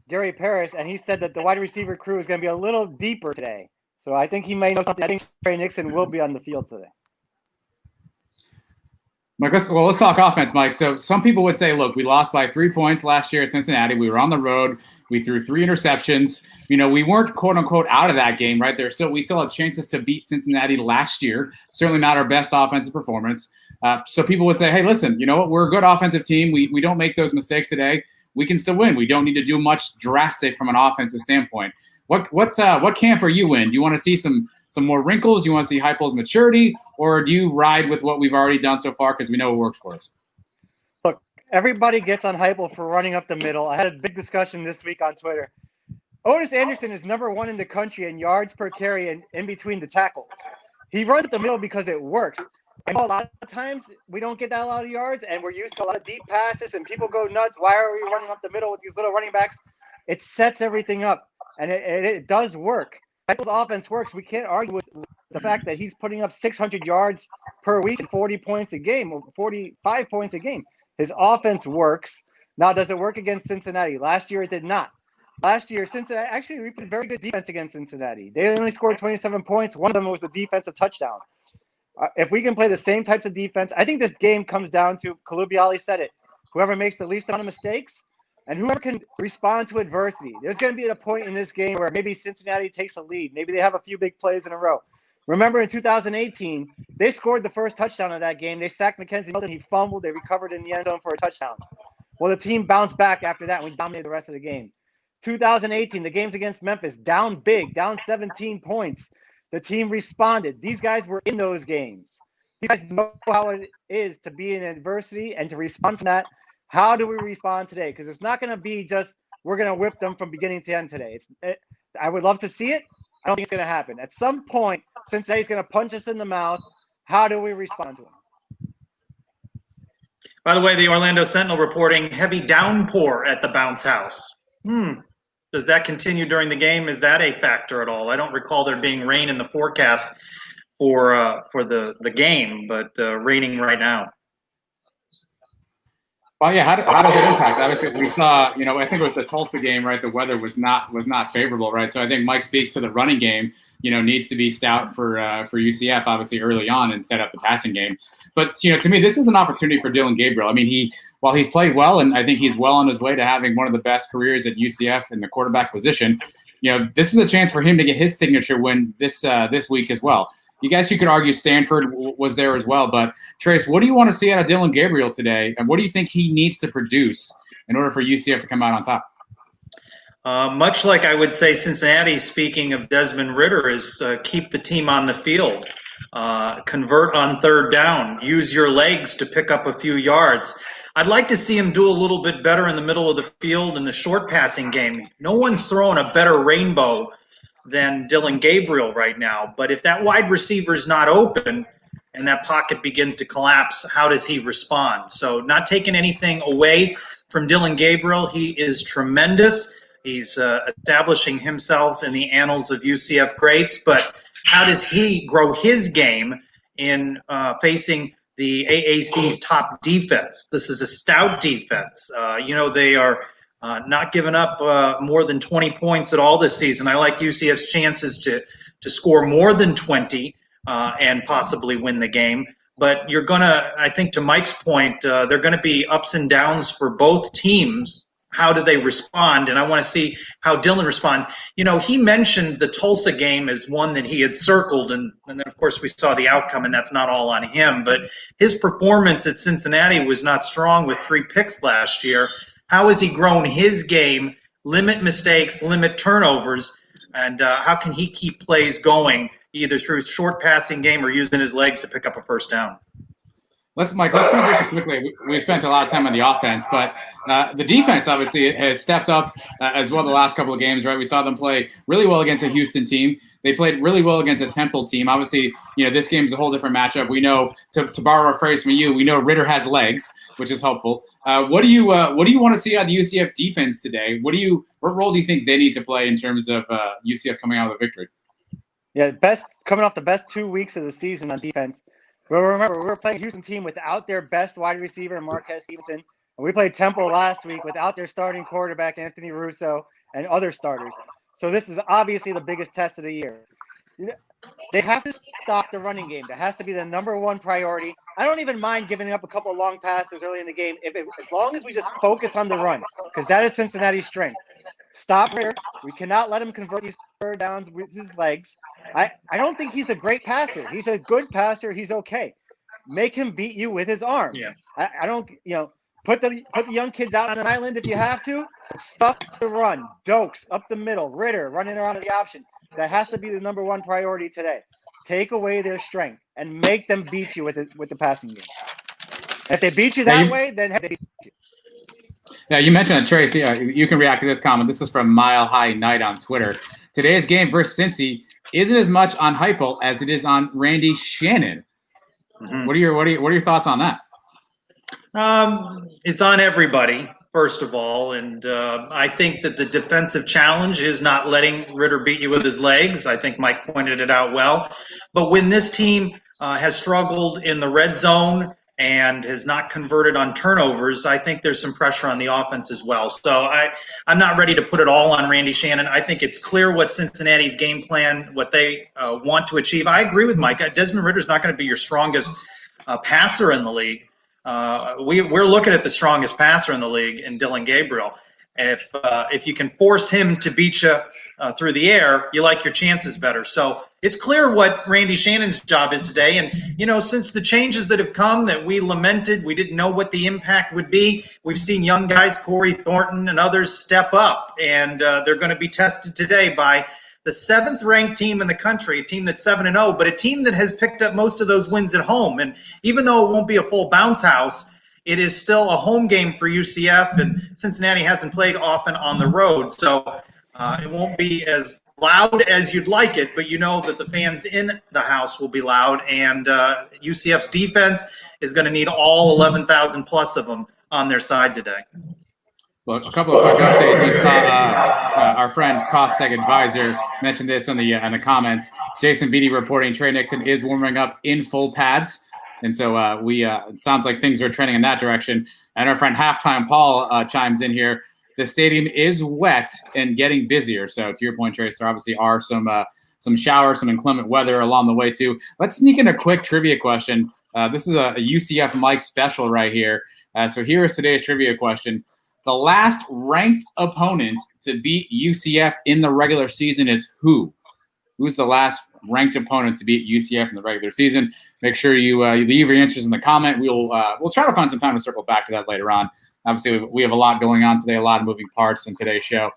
Gary Paris, and he said that the wide receiver crew is going to be a little deeper today. So I think he may know something. I think Trey Nixon will be on the field today. Mike, let's talk offense, Mike. So some people would say, look, we lost by 3 points last year at Cincinnati. We were on the road. We threw 3 interceptions. We weren't quote unquote out of that game, right? We still had chances to beat Cincinnati last year. Certainly not our best offensive performance. So people would say, hey, listen, you know what? We're a good offensive team. We don't make those mistakes today. We can still win. We don't need to do much drastic from an offensive standpoint. What camp are you in? Do you want to see some more wrinkles? Do you want to see Heupel's maturity, or do you ride with what we've already done so far because we know it works for us? Look, everybody gets on Heupel for running up the middle. I had a big discussion this week on Twitter. Otis Anderson is #1 in the country in yards per carry and in between the tackles. He runs up the middle because it works. And a lot of times we don't get that a lot of yards, and we're used to a lot of deep passes, and people go nuts. Why are we running up the middle with these little running backs? It sets everything up, and it does work. Heupel's offense works. We can't argue with the fact that he's putting up 600 yards per week and 40 points a game, or 45 points a game. His offense works. Now, does it work against Cincinnati? Last year, it did not. Last year, Cincinnati, actually, we played very good defense against Cincinnati. They only scored 27 points. One of them was a defensive touchdown. If we can play the same types of defense, I think this game comes down to, Kalubiali said it, whoever makes the least amount of mistakes and whoever can respond to adversity. There's going to be a point in this game where maybe Cincinnati takes a lead. Maybe they have a few big plays in a row. Remember in 2018, they scored the first touchdown of that game. They sacked Mackenzie Milton. He fumbled. They recovered in the end zone for a touchdown. Well, the team bounced back after that. We dominated the rest of the game. 2018, the games against Memphis, down big, down 17 points. The team responded. These guys were in those games. These guys know how it is to be in adversity and to respond from that. How do we respond today? Because it's not going to be just we're going to whip them from beginning to end today. I would love to see it. I don't think it's going to happen. At some point, Cincinnati's going to punch us in the mouth. How do we respond to them? By the way, the Orlando Sentinel reporting heavy downpour at the bounce house. Does that continue during the game? Is that a factor at all? I don't recall there being rain in the forecast for the game, but raining right now. Well, yeah. How does it impact? Obviously, we saw. I think it was the Tulsa game, right? The weather was not favorable, right? So I think Mike speaks to the running game. Needs to be stout for UCF, obviously early on, and set up the passing game. But to me, this is an opportunity for Dillon Gabriel. I mean, while he's played well, and I think he's well on his way to having one of the best careers at UCF in the quarterback position. This is a chance for him to get his signature win this week as well. You could argue Stanford was there as well, but Trace, what do you want to see out of Dillon Gabriel today, and what do you think he needs to produce in order for UCF to come out on top? Much like I would say Cincinnati, speaking of Desmond Ridder, is keep the team on the field. Convert on third down. Use your legs to pick up a few yards. I'd like to see him do a little bit better in the middle of the field in the short passing game. No one's throwing a better rainbow than Dillon Gabriel right now. But if that wide receiver is not open and that pocket begins to collapse, how does he respond? So not taking anything away from Dillon Gabriel. He is tremendous. He's establishing himself in the annals of UCF greats, but how does he grow his game in facing the AAC's top defense? This is a stout defense. They are not giving up more than 20 points at all this season. I like UCF's chances to score more than 20 and possibly win the game. But you're going to, I think to Mike's point, they're going to be ups and downs for both teams. How do they respond? And I want to see how Dylan responds. He mentioned the Tulsa game as one that he had circled, and then, of course, we saw the outcome, and that's not all on him. But his performance at Cincinnati was not strong with 3 picks last year. How has he grown his game, limit mistakes, limit turnovers, and how can he keep plays going, either through short passing game or using his legs to pick up a first down? Mike, let's transition quickly. We spent a lot of time on the offense, but the defense obviously has stepped up as well the last couple of games, right? We saw them play really well against a Houston team. They played really well against a Temple team. Obviously, this game's a whole different matchup. We know, to borrow a phrase from you, we know Ritter has legs, which is helpful. What do you want to see out of the UCF defense today? What role do you think they need to play in terms of UCF coming out with a victory? Yeah, coming off the best 2 weeks of the season on defense. But remember, we were playing a Houston team without their best wide receiver, Marquez Stevenson. And we played Temple last week without their starting quarterback, Anthony Russo, and other starters. So this is obviously the biggest test of the year. They have to stop the running game. That has to be the number one priority. I don't even mind giving up a couple of long passes early in the game, as long as we just focus on the run, because that is Cincinnati's strength. Stop Ritter. We cannot let him convert these third downs with his legs. I don't think he's a great passer. He's a good passer. He's okay. Make him beat you with his arm. Yeah. I don't, put the young kids out on an island if you have to. Stop the run. Dokes up the middle. Ritter running around the option. That has to be the number one priority today. Take away their strength and make them beat you with the passing game. If they beat you that way, then they beat you. Yeah, you mentioned it, Trace. Yeah, you can react to this comment. This is from Mile High Night on Twitter. Today's game versus Cincy isn't as much on Heupel as it is on Randy Shannon. Mm-hmm. What are your thoughts on that? It's on everybody, first of all, and I think that the defensive challenge is not letting Ritter beat you with his legs. I think Mike pointed it out well. But when this team has struggled in the red zone and has not converted on turnovers, I think there's some pressure on the offense as well. So I'm not ready to put it all on Randy Shannon. I think it's clear what Cincinnati's game plan, what they want to achieve. I agree with Mike. Desmond Ritter's not going to be your strongest passer in the league. We're looking at the strongest passer in the league in Dylan Gabriel. If you can force him to beat you through the air, you like your chances better. So it's clear what Randy Shannon's job is today. And, since the changes that have come that we lamented, we didn't know what the impact would be. We've seen young guys, Corey Thornton and others, step up. And they're going to be tested today by the 7th-ranked team in the country, a team that's 7-0, but a team that has picked up most of those wins at home. And even though it won't be a full bounce house, it is still a home game for UCF, and Cincinnati hasn't played often on the road. So it won't be as loud as you'd like it, but you know that the fans in the house will be loud, and UCF's defense is going to need all 11,000 plus of them on their side today. Well, a couple of quick updates. You saw our friend Cossack Advisor mentioned this in the comments. Jason Beatty reporting Trey Nixon is warming up in full pads. And so it sounds like things are trending in that direction. And our friend Halftime Paul chimes in here. The stadium is wet and getting busier. So to your point, Trace, there obviously are some showers, some inclement weather along the way too. Let's sneak in a quick trivia question. This is a UCF Mike special right here. So here is today's trivia question. The last ranked opponent to beat UCF in the regular season is who? Who's the last ranked opponent to beat UCF in the regular season? Make sure you leave your answers in the comment. We'll try to find some time to circle back to that later on. Obviously, we have a lot going on today, a lot of moving parts in today's show.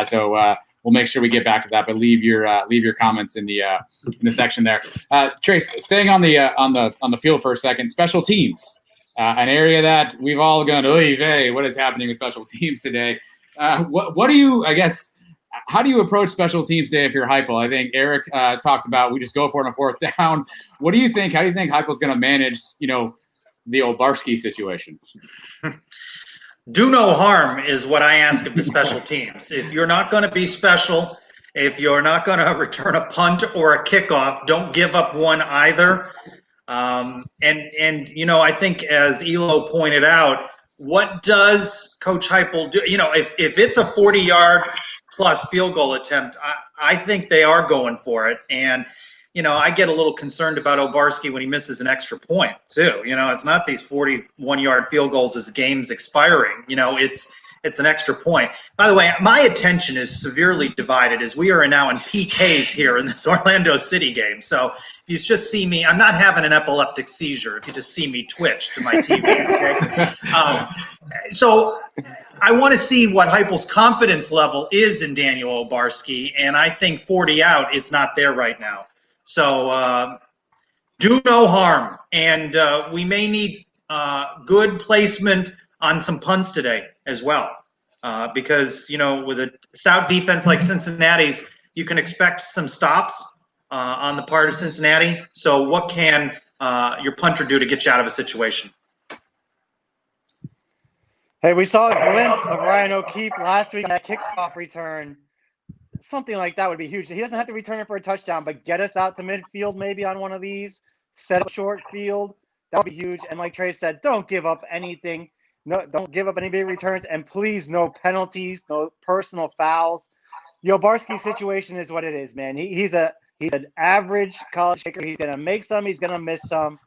So we'll make sure we get back to that. But leave your comments in the section there. Trace, staying on the field for a second. Special teams, an area that we've all gone, oy vey, what is happening with special teams today? What do you, I guess? How do you approach special teams today if you're Heupel? I think Eric talked about we just go for it on 4th down. What do you think? How do you think Heupel's going to manage, the old Barsky situation? Do no harm is what I ask of the special teams. If you're not going to be special, if you're not going to return a punt or a kickoff, don't give up one either. And you know, I think as Elo pointed out, what does Coach Heupel do? You know, if it's a 40-yard plus field goal attempt, I think they are going for it. And you know, I get a little concerned about Obarski when he misses an extra point too. You know, it's not these 41-yard field goals as game's expiring. You know, it's an extra point. By the way, my attention is severely divided as we are now in PKs here in this Orlando City game. So if you just see me, I'm not having an epileptic seizure. If you just see me twitch to my TV, okay? So I want to see what Heupel's confidence level is in Daniel Obarski, and I think 40 out, it's not there right now. So do no harm, and we may need good placement on some punts today as well, because you know, with a stout defense like Cincinnati's, you can expect some stops on the part of Cincinnati. So what can your punter do to get you out of a situation? Hey, we saw a glimpse of Ryan O'Keefe last week on that kickoff return. Something like that would be huge. He doesn't have to return it for a touchdown, but get us out to midfield maybe on one of these, set up short field. That would be huge. And like Trey said, don't give up anything. No, don't give up any big returns, and please, no penalties, no personal fouls. The Obarski situation is what it is, man. He's an average college kicker. He's gonna make some, he's gonna miss some.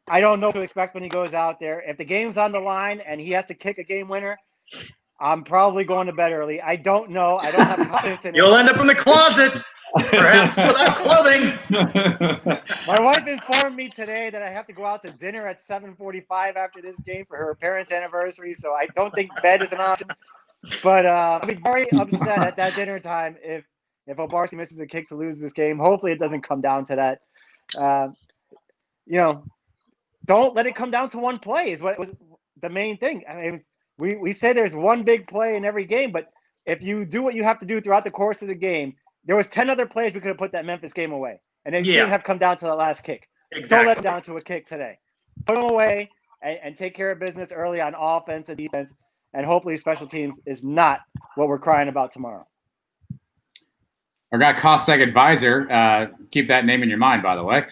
I don't know what to expect when he goes out there. If the game's on the line and he has to kick a game winner, I'm probably going to bed early. I don't know. I don't have confidence in it. You'll end up in the closet, perhaps without clothing. My wife informed me today that I have to go out to dinner at 7:45 after this game for her parents' anniversary, so I don't think bed is an option. But I'll be very upset at that dinner time if Obarski misses a kick to lose this game. Hopefully it doesn't come down to that. You know, don't let it come down to one play is what was the main thing. I mean, we say there's one big play in every game, but if you do what you have to do throughout the course of the game, there was 10 other plays we could have put that Memphis game away, and it shouldn't have come down to the last kick. Exactly. Don't let it down to a kick today. Put them away and take care of business early on offense and defense, and hopefully special teams is not what we're crying about tomorrow. Our guy Cossack Advisor, keep that name in your mind, by the way,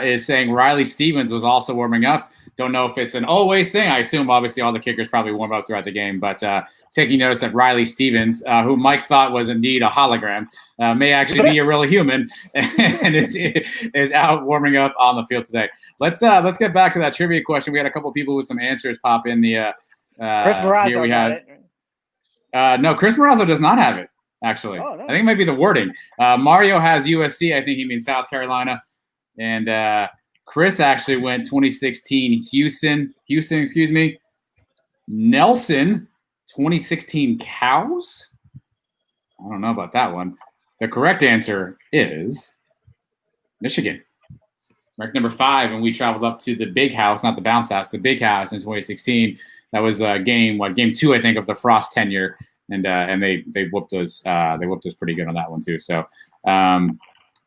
is saying Riley Stevens was also warming up. Don't know if it's an always thing. I assume, obviously, all the kickers probably warm up throughout the game. But taking notice that Riley Stevens, who Mike thought was indeed a hologram, may actually be a real human and is out warming up on the field today. Let's get back to that trivia question. We had a couple of people with some answers pop in the Chris Marazzo here we had no, Chris Marazzo does not have it. Actually, oh, no. I think it might be the wording. Mario has USC. I think he means South Carolina. And Chris actually went 2016 Houston, excuse me. Nelson, 2016 Cows. I don't know about that one. The correct answer is Michigan. Ranked number 5, and we traveled up to the Big House, not the Bounce House, the Big House in 2016. That was game 2, I think, of the Frost tenure. And they whooped us. They whooped us pretty good on that one too. So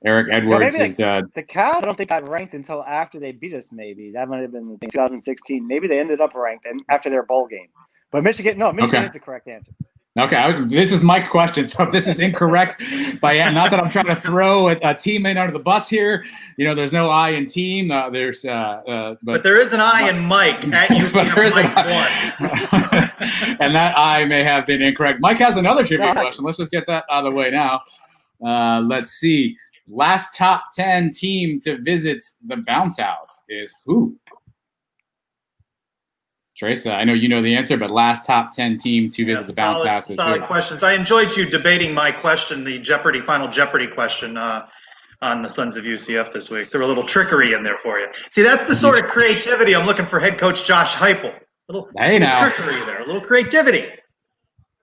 Eric Edwards is the Cows. I don't think got ranked until after they beat us. Maybe that might have been 2016. Maybe they ended up ranked and after their bowl game. But Michigan is the correct answer. Okay, this is Mike's question. So if this is incorrect, not that I'm trying to throw a teammate under the bus here. You know, there's no I in team. But there is an I in Mike at UCF Mike 1. And that I may have been incorrect. Mike has another trivia question. Let's just get that out of the way now. Let's see. Last top 10 team to visit the Bounce House is who? Trace, I know you know the answer, but last top 10 team to visit the Bounce House is solid who? Questions. I enjoyed you debating my question, the Final Jeopardy question on the Sons of UCF this week. Threw a little trickery in there for you. See, that's the sort of creativity I'm looking for head coach Josh Heupel. A little trickery there, a little creativity.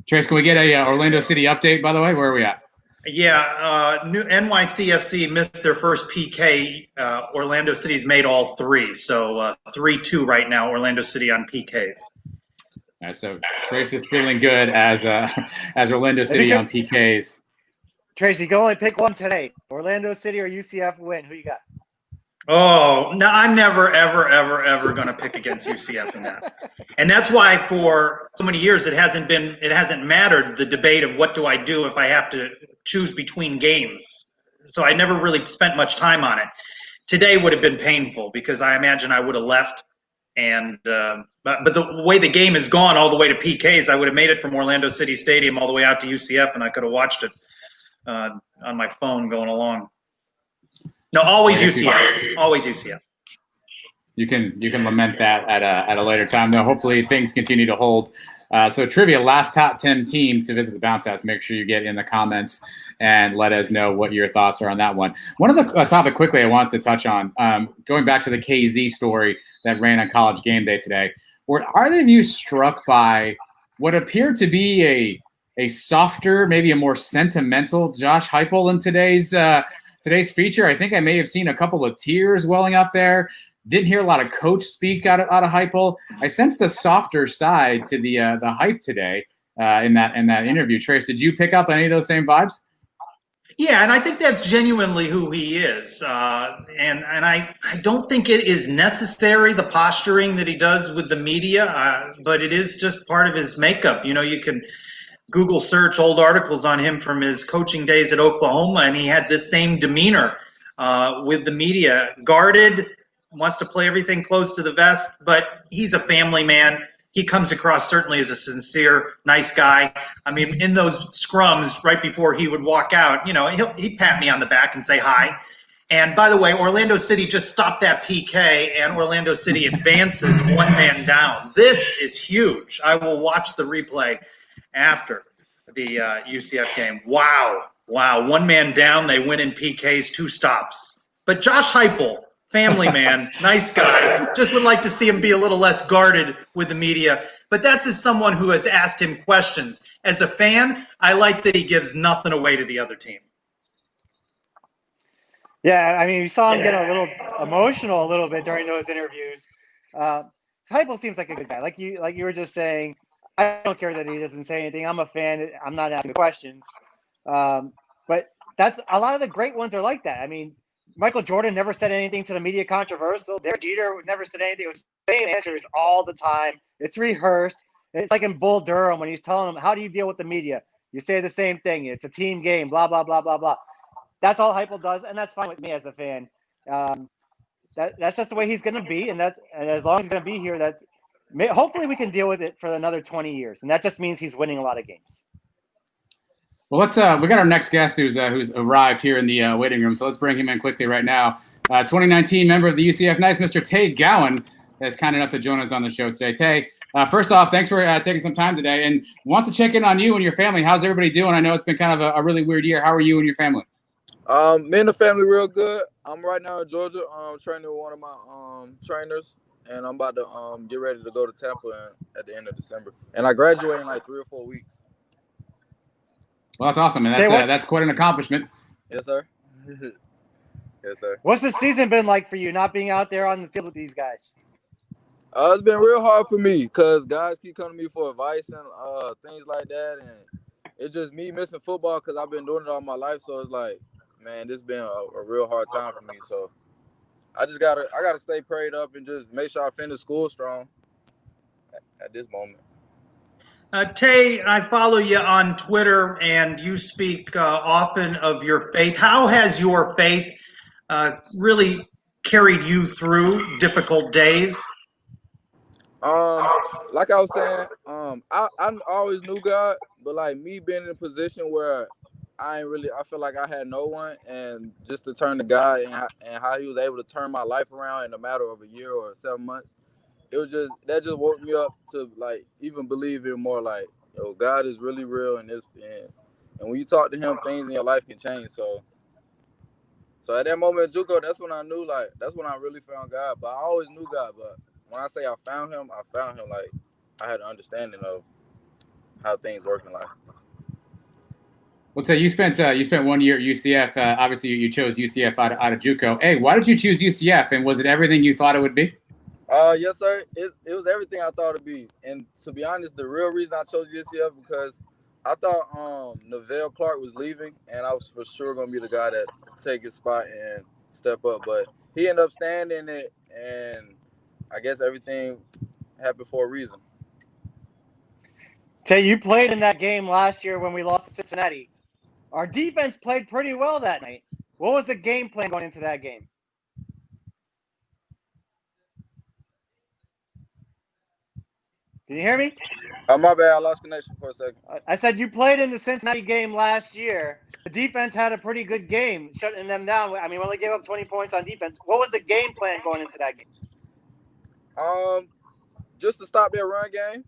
Trace, can we get a Orlando City update, by the way? Where are we at? Yeah, NYCFC missed their first PK. Orlando City's made all 3. So 3-2 right now, Orlando City on PKs. All right, so Trace is feeling good as Orlando City on PKs. Tracy, you can only pick one today. Orlando City or UCF win. Who you got? Oh, no, I'm never, ever, ever, ever going to pick against UCF in that. And that's why for so many years it hasn't mattered the debate of what do I do if I have to choose between games. So I never really spent much time on it. Today would have been painful because I imagine I would have left. And but the way the game has gone all the way to PKs, I would have made it from Orlando City Stadium all the way out to UCF, and I could have watched it on my phone going along. No, always UCF. Always UCF. You can lament that at a later time, though. Hopefully things continue to hold. So trivia, last top 10 team to visit the Bounce House. Make sure you get in the comments and let us know what your thoughts are on that one. One of the topic quickly I wanted to touch on, going back to the KZ story that ran on College Game Day today. Were either of you struck by what appeared to be a softer, maybe a more sentimental Josh Heupel in today's feature? I think I may have seen a couple of tears welling up there. Didn't hear a lot of coach speak out of Heupel. I sensed a softer side to the hype today in that interview. Trace, did you pick up any of those same vibes? Yeah, and I think that's genuinely who he is. And I don't think it is necessary, the posturing that he does with the media, but it is just part of his makeup. You know, you can Google search old articles on him from his coaching days at Oklahoma, and he had this same demeanor with the media, guarded, wants to play everything close to the vest, but he's a family man. He comes across certainly as a sincere, nice guy. I mean, in those scrums right before he would walk out, you know, he'd pat me on the back and say hi. And by the way, Orlando City just stopped that PK, and Orlando City advances one man down. This is huge. I will watch the replay after the UCF game. Wow. One man down, they win in PKs, 2 stops. But Josh Heupel, family man, nice guy. Just would like to see him be a little less guarded with the media. But that's as someone who has asked him questions. As a fan, I like that he gives nothing away to the other team. Yeah, I mean, we saw him get a little emotional a little bit during those interviews. Heupel seems like a good guy. Like you were just saying, I don't care that he doesn't say anything. I'm a fan. I'm not asking questions. But that's a lot of the great ones are like that. I mean, Michael Jordan never said anything to the media controversial. Derek Jeter never said anything. It was the same answers all the time. It's rehearsed. It's like in Bull Durham when he's telling them, how do you deal with the media? You say the same thing. It's a team game, blah, blah, blah, blah, blah. That's all Heupel does, and that's fine with me as a fan. That's just the way he's going to be, and as long as he's going to be here, hopefully we can deal with it for another 20 years, and that just means he's winning a lot of games. Well, we got our next guest who's arrived here in the waiting room, so let's bring him in quickly right now. 2019 member of the UCF Knights, Mr. Tay Gowan, is kind enough to join us on the show today. Tay, first off, thanks for taking some time today, and want to check in on you and your family. How's everybody doing? I know it's been kind of a really weird year. How are you and your family? Me and the family real good. I'm right now in Georgia, training with one of my trainers, and I'm about to get ready to go to Tampa at the end of December. And I graduate in like 3 or 4 weeks. Well, that's awesome, and that's quite an accomplishment. Yes, sir. Yes, sir. What's the season been like for you, not being out there on the field with these guys? It's been real hard for me because guys keep coming to me for advice and things like that, and it's just me missing football because I've been doing it all my life. So it's like, man, this has been a real hard time for me. So I gotta stay prayed up and just make sure I finish school strong at this moment. Tay, I follow you on Twitter, and you speak often of your faith. How has your faith really carried you through difficult days? Like I was saying, I always knew God, but like me being in a position where I feel like I had no one, and just to turn to God and how He was able to turn my life around in a matter of a year or 7 months. That just woke me up to like even believe in more, like, yo, God is really real and when you talk to Him, things in your life can change. So at that moment in JUCO, that's when I knew, like, that's when I really found God. But I always knew God, but when I say I found him like I had an understanding of how things work in life. Well, so you spent 1 year at UCF. Obviously, you chose UCF out of JUCO. Hey, why did you choose UCF? And was it everything you thought it would be? Yes, sir. It was everything I thought it'd be. And to be honest, the real reason I chose UCF because I thought Neville Clark was leaving, and I was for sure gonna be the guy that take his spot and step up. But he ended up staying in it, and I guess everything happened for a reason. Tay, you played in that game last year when we lost to Cincinnati. Our defense played pretty well that night. What was the game plan going into that game? Can you hear me? My bad, I lost connection for a second. I said you played in the Cincinnati game last year. The defense had a pretty good game, shutting them down. I mean, we only gave up 20 points on defense. What was the game plan going into that game? Just to stop their run game.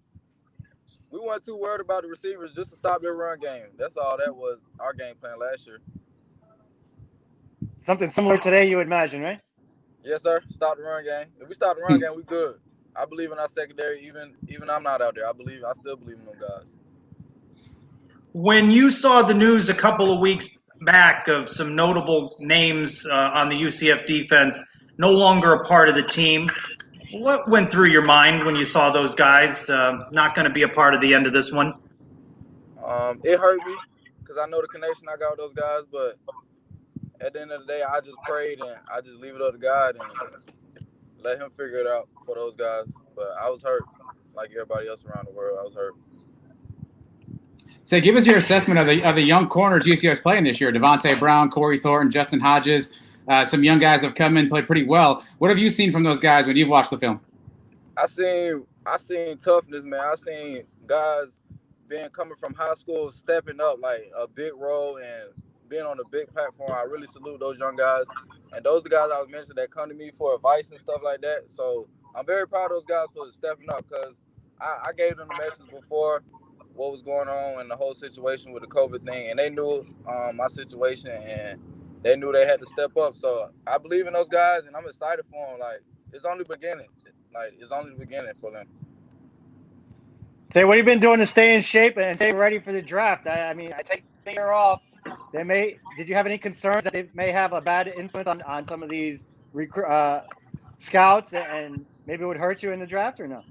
We weren't too worried about the receivers, just to stop their run game. That's all that was our game plan last year. Something similar today, you would imagine, right? Yes, sir. Stop the run game. If we stop the run game, we good. I believe in our secondary. Even I'm not out there. I still believe in them guys. When you saw the news a couple of weeks back of some notable names on the UCF defense no longer a part of the team, what went through your mind when you saw those guys not going to be a part of the end of this one? It hurt me because I know the connection I got with those guys, but at the end of the day, I just prayed and I just leave it up to God and let him figure it out for those guys. But I was hurt like everybody else around the world. I was hurt. So give us your assessment of the young corners UCF's playing this year. Devontae Brown, Corey Thornton, Justin Hodges. Some young guys have come in, played pretty well. What have you seen from those guys when you've watched the film? I seen toughness, man. I seen guys coming from high school, stepping up like a big role and being on a big platform. I really salute those young guys. And those are the guys I was mentioning that come to me for advice and stuff like that. So I'm very proud of those guys for stepping up because I gave them the message before what was going on and the whole situation with the COVID thing. And they knew my situation and they knew they had to step up. So I believe in those guys and I'm excited for them. Like, it's only the beginning. It's only the beginning for them. Say, what have you been doing to stay in shape and stay ready for the draft? I mean, I take the year off. Did you have any concerns that they may have a bad influence on some of these scouts and maybe it would hurt you in the draft or no?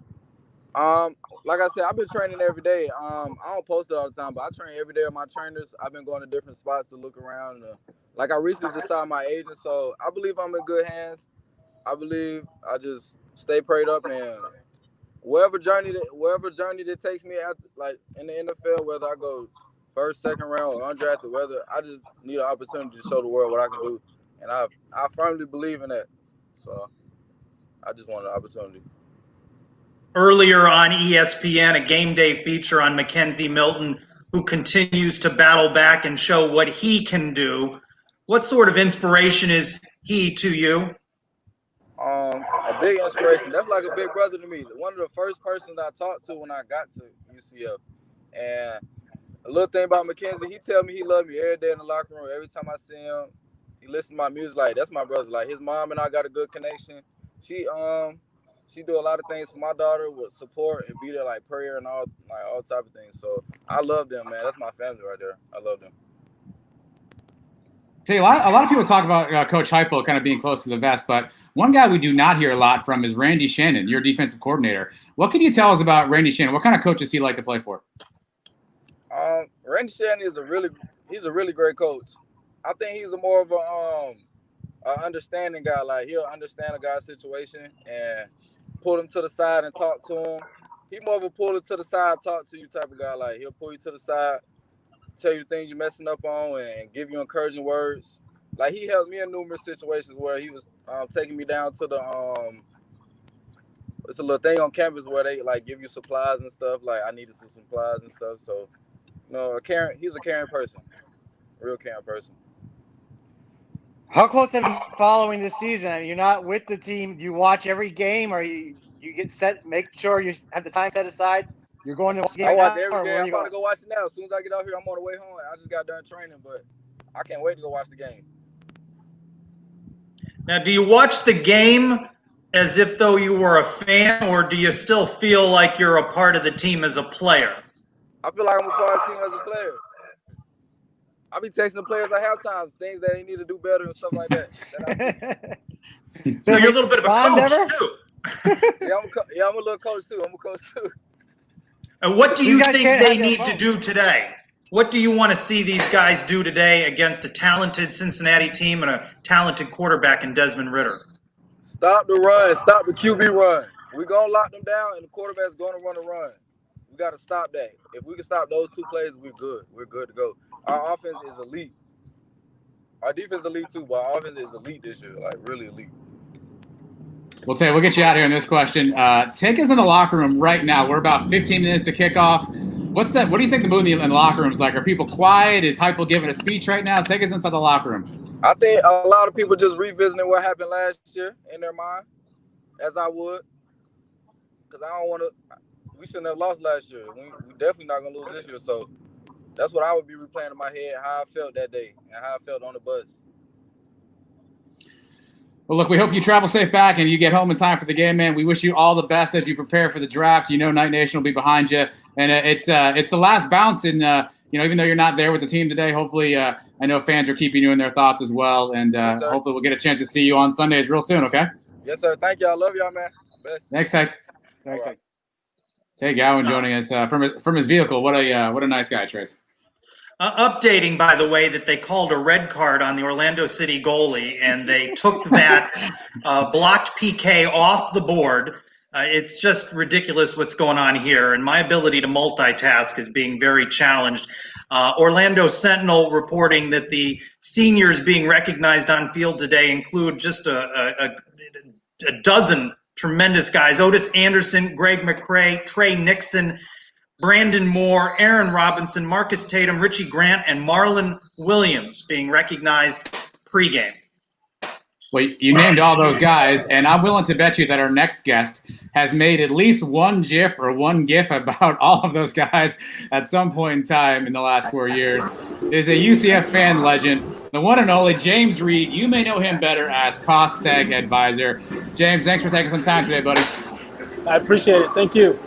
Like I said, I've been training every day. I don't post it all the time, but I train every day with my trainers. I've been going to different spots to look around. Like I recently just signed my agent, so I believe I'm in good hands. I believe I just stay prayed up and wherever journey that takes me out, like in the NFL, whether I go first, second round, or undrafted, whether I just need an opportunity to show the world what I can do, and I firmly believe in that. So I just want an opportunity. Earlier on ESPN, a game day feature on Mackenzie Milton, who continues to battle back and show what he can do. What sort of inspiration is he to you? A big inspiration. That's like a big brother to me. One of the first persons I talked to when I got to UCF. And a little thing about Mackenzie, he tell me he loved me every day in the locker room. Every time I see him, he listen to my music. Like, that's my brother. Like, his mom and I got a good connection. She do a lot of things for my daughter with support and be there like prayer and all type of things. So I love them, man. That's my family right there. I love them. See, a lot of people talk about Coach Heupel kind of being close to the vest, but one guy we do not hear a lot from is Randy Shannon, your defensive coordinator. What can you tell us about Randy Shannon? What kind of coach does he like to play for? Randy Shannon is a really great coach. I think he's more of a understanding guy. Like, he'll understand a guy's situation and pull him to the side and talk to him. He more of a pull it to the side, talk to you type of guy. Like, he'll pull you to the side, tell you the things you're messing up on, and give you encouraging words. Like, he helped me in numerous situations where he was taking me down to the it's a little thing on campus where they like give you supplies and stuff. Like, I needed some supplies and stuff. So, he's a caring person, real caring person. How close have you been following this season? I mean, you're not with the team. Do you watch every game, or you get set? Make sure you have the time set aside. You're going to watch the game. I watch now, every game. I'm about to going? go watch it now. As soon as I get off here, I'm on the way home. I just got done training, but I can't wait to go watch the game. Now, do you watch the game as if though you were a fan, or do you still feel like you're a part of the team as a player? I feel like I'm a part of the team as a player. I be texting the players at halftime, things that they need to do better and stuff like that. So you're a little bit of a coach, too. Yeah, I'm a little coach, too. I'm a coach, too. And what do you think they need to do today? What do you want to see these guys do today against a talented Cincinnati team and a talented quarterback in Desmond Ridder? Stop the run. Stop the QB run. We're going to lock them down, and the quarterback's going to run a run. We got to stop that. If we can stop those two plays, we're good. We're good to go. Our offense is elite. Our defense is elite, too, but our offense is elite this year, like really elite. Well, Tay, we'll get you out here in this question. Take us in the locker room right now. We're about 15 minutes to kick off. What do you think the mood in the locker room is like? Are people quiet? Is Heupel giving a speech right now? Take us inside the locker room. I think a lot of people just revisiting what happened last year in their mind, as I would. Because I don't want to – we shouldn't have lost last year. We definitely not going to lose this year. So that's what I would be replaying in my head, how I felt that day and how I felt on the bus. Well, look, we hope you travel safe back and you get home in time for the game, man. We wish you all the best as you prepare for the draft. You know Night Nation will be behind you. And it's the last bounce in, even though you're not there with the team today, hopefully I know fans are keeping you in their thoughts as well. And yes, hopefully we'll get a chance to see you on Sundays real soon, okay? Yes, sir. Thank you. I love y'all, man. Best. Next time. Thanks. Right. Tay Gowan joining us from his vehicle. What a nice guy, Trace. Updating, by the way, that they called a red card on the Orlando City goalie, and they took that blocked PK off the board. It's just ridiculous what's going on here, and my ability to multitask is being very challenged. Orlando Sentinel reporting that the seniors being recognized on field today include just a dozen tremendous guys. Otis Anderson, Greg McCrae, Trey Nixon, Brandon Moore, Aaron Robinson, Marcus Tatum, Richie Grant, and Marlon Williams being recognized pregame. Well, you named all those guys, and I'm willing to bet you that our next guest has made at least one GIF or one GIF about all of those guys at some point in time in the last 4 years. It is a UCF fan legend, the one and only James Reed. You may know him better as Cost Seg Advisor. James, thanks for taking some time today, buddy. I appreciate it. Thank you.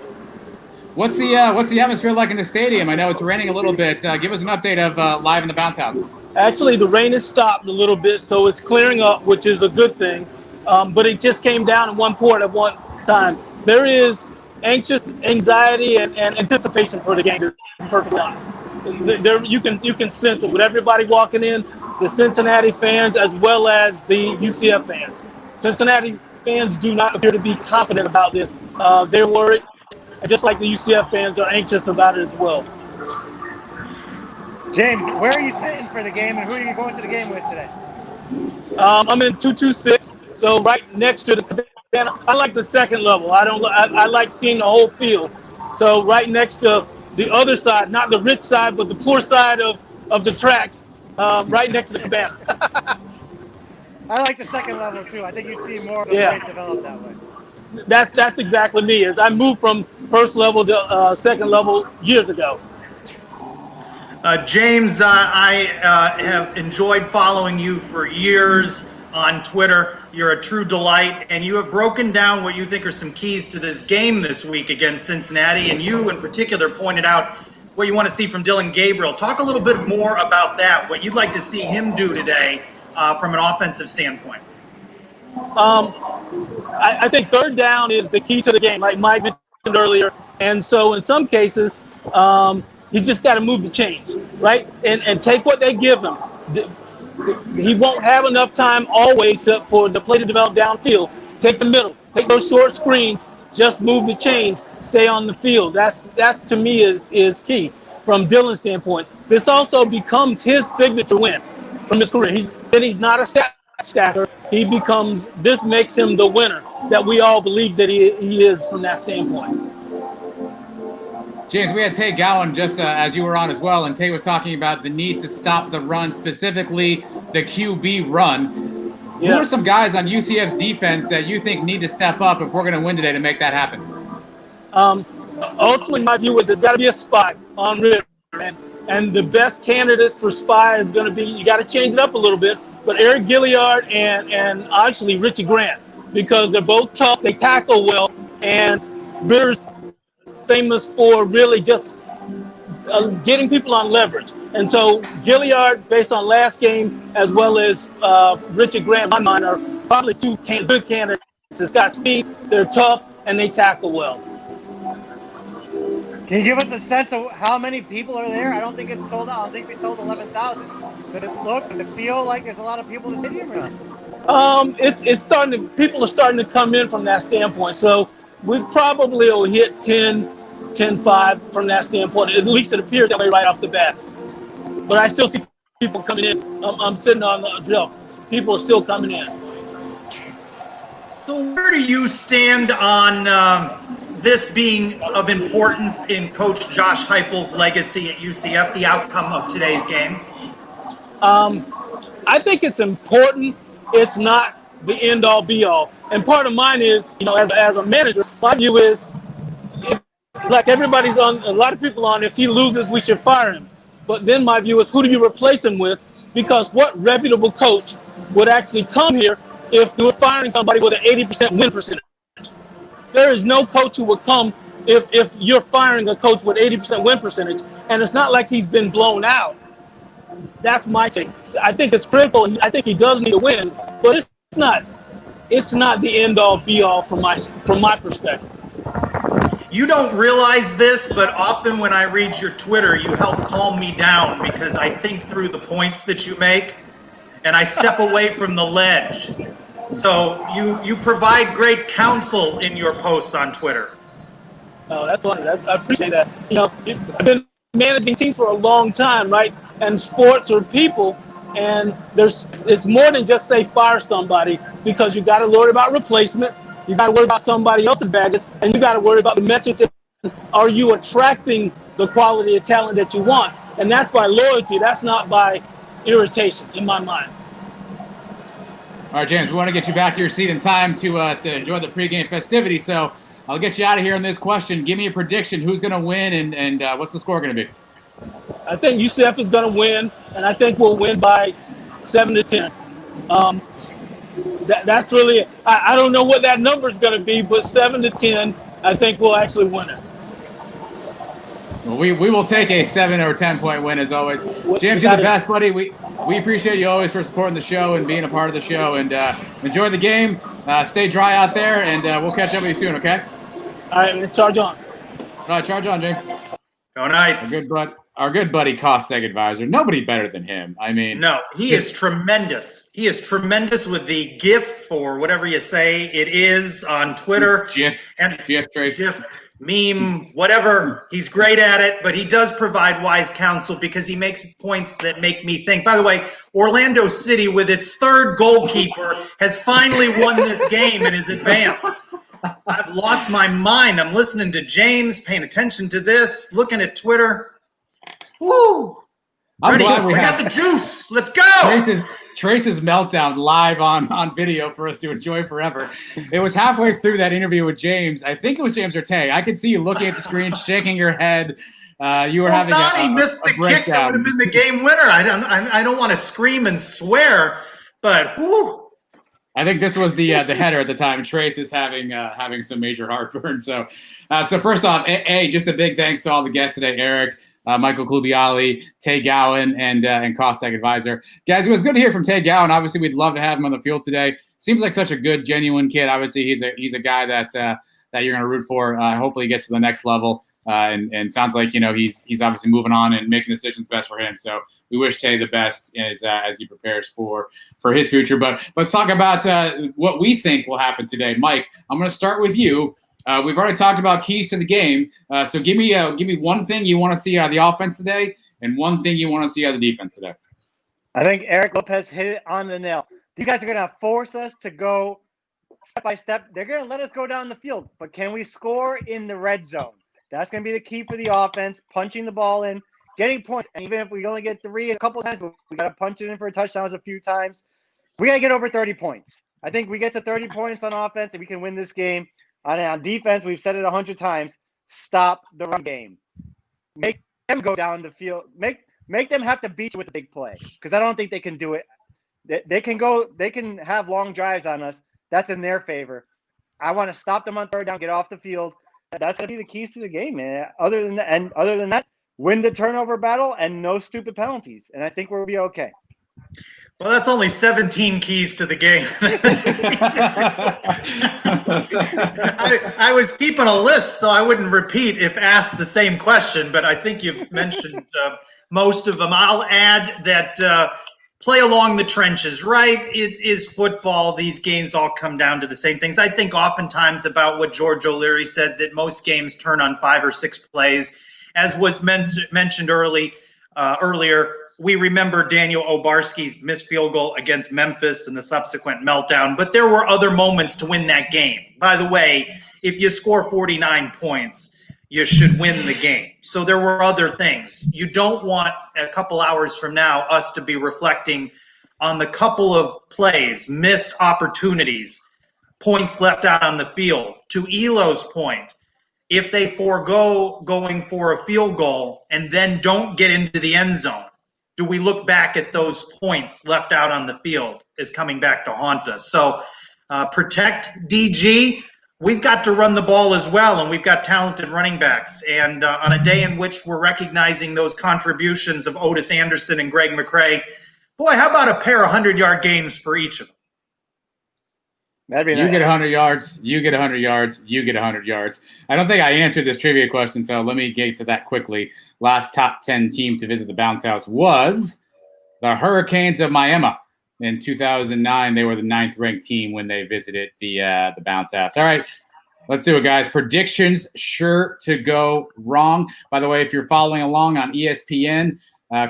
What's the atmosphere like in the stadium? I know it's raining a little bit. Give us an update of live in the bounce house. Actually, the rain has stopped a little bit, so it's clearing up, which is a good thing. But it just came down in one port at one time. There is anxious anxiety and anticipation for the game, to be perfectly honest. There, you can sense it with everybody walking in, the Cincinnati fans as well as the UCF fans. Cincinnati fans do not appear to be confident about this. They're worried. Just like the UCF fans are anxious about it as well. James, where are you sitting for the game, and who are you going to the game with today? I'm in 226, so right next to the cabana. I like the second level. I like seeing the whole field. So right next to the other side, not the rich side, but the poor side of the tracks, right next to the cabana. I like the second level too. I think you see more of the place develop that way. That's exactly me. As I moved from first level to second level years ago. James, I have enjoyed following you for years on Twitter. You're a true delight, and you have broken down what you think are some keys to this game this week against Cincinnati, and you in particular pointed out what you want to see from Dylan Gabriel. Talk a little bit more about that, what you'd like to see him do today from an offensive standpoint. I think third down is the key to the game, like Mike mentioned earlier. And so in some cases, he just got to move the chains, right? And take what they give him. He won't have enough time always for the play to develop downfield. Take the middle, take those short screens, just move the chains, stay on the field. That to me is key from Dylan's standpoint. This also becomes his signature win from his career. He's not a stat stacker. This makes him the winner that we all believe that he is from that standpoint. James, we had Tay Gowan just as you were on as well, and Tay was talking about the need to stop the run, specifically the QB run. Yeah. Who are some guys on UCF's defense that you think need to step up if we're going to win today to make that happen? Ultimately, my view is there's got to be a spy on Ritter, and the best candidates for spy is going to be, you got to change it up a little bit, but Eric Gilliard and actually Richie Grant, because they're both tough, they tackle well, and Ritter's famous for really just getting people on leverage. And so Gilliard, based on last game, as well as Richard Grant, in my mind, are probably two good candidates. It's got speed, they're tough, and they tackle well. Can you give us a sense of how many people are there? I don't think it's sold out. I don't think we sold 11,000. Does it feel like there's a lot of people in the stadium? It's starting to, people are starting to come in from that standpoint. So we probably will hit 10-5 from that standpoint. At least it appears that way right off the bat. But I still see people coming in. I'm sitting on the drill. People are still coming in. So where do you stand on this being of importance in Coach Josh Heupel's legacy at UCF, the outcome of today's game? I think it's important. It's not the end all be all. And part of mine is, as a manager, my view is, like everybody's on, a lot of people on, if he loses, we should fire him. But then my view is, who do you replace him with? Because what reputable coach would actually come here if you were firing somebody with an 80% win percentage? There is no coach who would come if you're firing a coach with 80% win percentage. And it's not like he's been blown out. That's my take. I think it's critical. I think he does need a win, but it's not the end all be all from my perspective. You don't realize this, but often when I read your Twitter, you help calm me down because I think through the points that you make and I step away from the ledge. So you provide great counsel in your posts on Twitter. Oh, that's funny. I appreciate that. I've been managing teams for a long time, right? And sports are people, and it's more than just say fire somebody, because you got to worry about replacement. You got to worry about somebody else's baggage, and you got to worry about the message. Are you attracting the quality of talent that you want? And that's by loyalty. That's not by irritation, in my mind. All right, James, we want to get you back to your seat in time to enjoy the pregame festivity. So I'll get you out of here on this question. Give me a prediction. Who's going to win, and what's the score going to be? I think UCF is going to win, and I think we'll win by 7-10. That's really, I don't know what that number is going to be, but 7-10, I think we'll actually win it. Well, we will take a 7 or 10 point win as always. James, you're the best, buddy. We appreciate you always for supporting the show and being a part of the show. And enjoy the game. Stay dry out there, and we'll catch up with you soon. Okay? All right, charge on. All right, charge on, James. Go Knights. Our good buddy, cost seg advisor. Nobody better than him. I mean, no, he is tremendous. He is tremendous with the GIF or whatever you say it is on Twitter. GIF, Trace. GIF, meme, whatever. He's great at it, but he does provide wise counsel because he makes points that make me think. By the way, Orlando City, with its third goalkeeper, has finally won this game and is advanced. I've lost my mind. I'm listening to James, paying attention to this, looking at Twitter. Woo! I'm glad we got the juice. Let's go. Trace's meltdown live on video for us to enjoy forever. It was halfway through that interview with James. I think it was James or Tay. I could see you looking at the screen, shaking your head. You were having he missed the kick that would have been the game winner. I don't want to scream and swear, but whoo. I think this was the header at the time. Trace is having some major heartburn. So first off, just a big thanks to all the guests today, Eric, Michael Klubiali, Tay Gowan, and Costec Advisor. Guys, it was good to hear from Tay Gowan. Obviously, we'd love to have him on the field today. Seems like such a good, genuine kid. Obviously, he's a guy that you're going to root for. Hopefully, he gets to the next level. And sounds like he's obviously moving on and making decisions best for him. So we wish Tay the best as he prepares for his future. But let's talk about what we think will happen today. Mike, I'm going to start with you. We've already talked about keys to the game. So give me one thing you want to see out of the offense today, and one thing you want to see out of the defense today. I think Eric Lopez hit it on the nail. You guys are going to force us to go step by step. They're going to let us go down the field, but can we score in the red zone? That's going to be the key for the offense, punching the ball in, getting points. And even if we only get 3 a couple of times, we got to punch it in for touchdowns a few times. We got to get over 30 points. I think we get to 30 points on offense and we can win this game. On defense, we've said it 100 times, stop the run game. Make them go down the field. Make them have to beat you with a big play, because I don't think they can do it. They can have long drives on us. That's in their favor. I want to stop them on third down, get off the field. That's going to be the keys to the game, man. Other than that, win the turnover battle and no stupid penalties. And I think we'll be okay. Well, that's only 17 keys to the game. I was keeping a list so I wouldn't repeat if asked the same question, but I think you've mentioned most of them. I'll add that play along the trenches, right? It is football. These games all come down to the same things. I think oftentimes about what George O'Leary said, that most games turn on 5 or 6 plays. As was mentioned earlier, we remember Daniel Obarski's missed field goal against Memphis and the subsequent meltdown, but there were other moments to win that game. By the way, if you score 49 points, you should win the game. So there were other things. You don't want a couple hours from now us to be reflecting on the couple of plays, missed opportunities, points left out on the field. To Elo's point, if they forego going for a field goal and then don't get into the end zone, do we look back at those points left out on the field as coming back to haunt us? So protect DG. We've got to run the ball as well, and we've got talented running backs. And on a day in which we're recognizing those contributions of Otis Anderson and Greg McCray, boy, how about a pair of 100-yard games for each of them? That'd be nice. You get 100 yards, you get 100 yards, you get 100 yards. I don't think I answered this trivia question, so let me get to that quickly. Last top 10 team to visit the Bounce House was the Hurricanes of Miami. In 2009, they were the 9th-ranked team when they visited the Bounce House. All right, let's do it, guys. Predictions sure to go wrong. By the way, if you're following along on ESPN,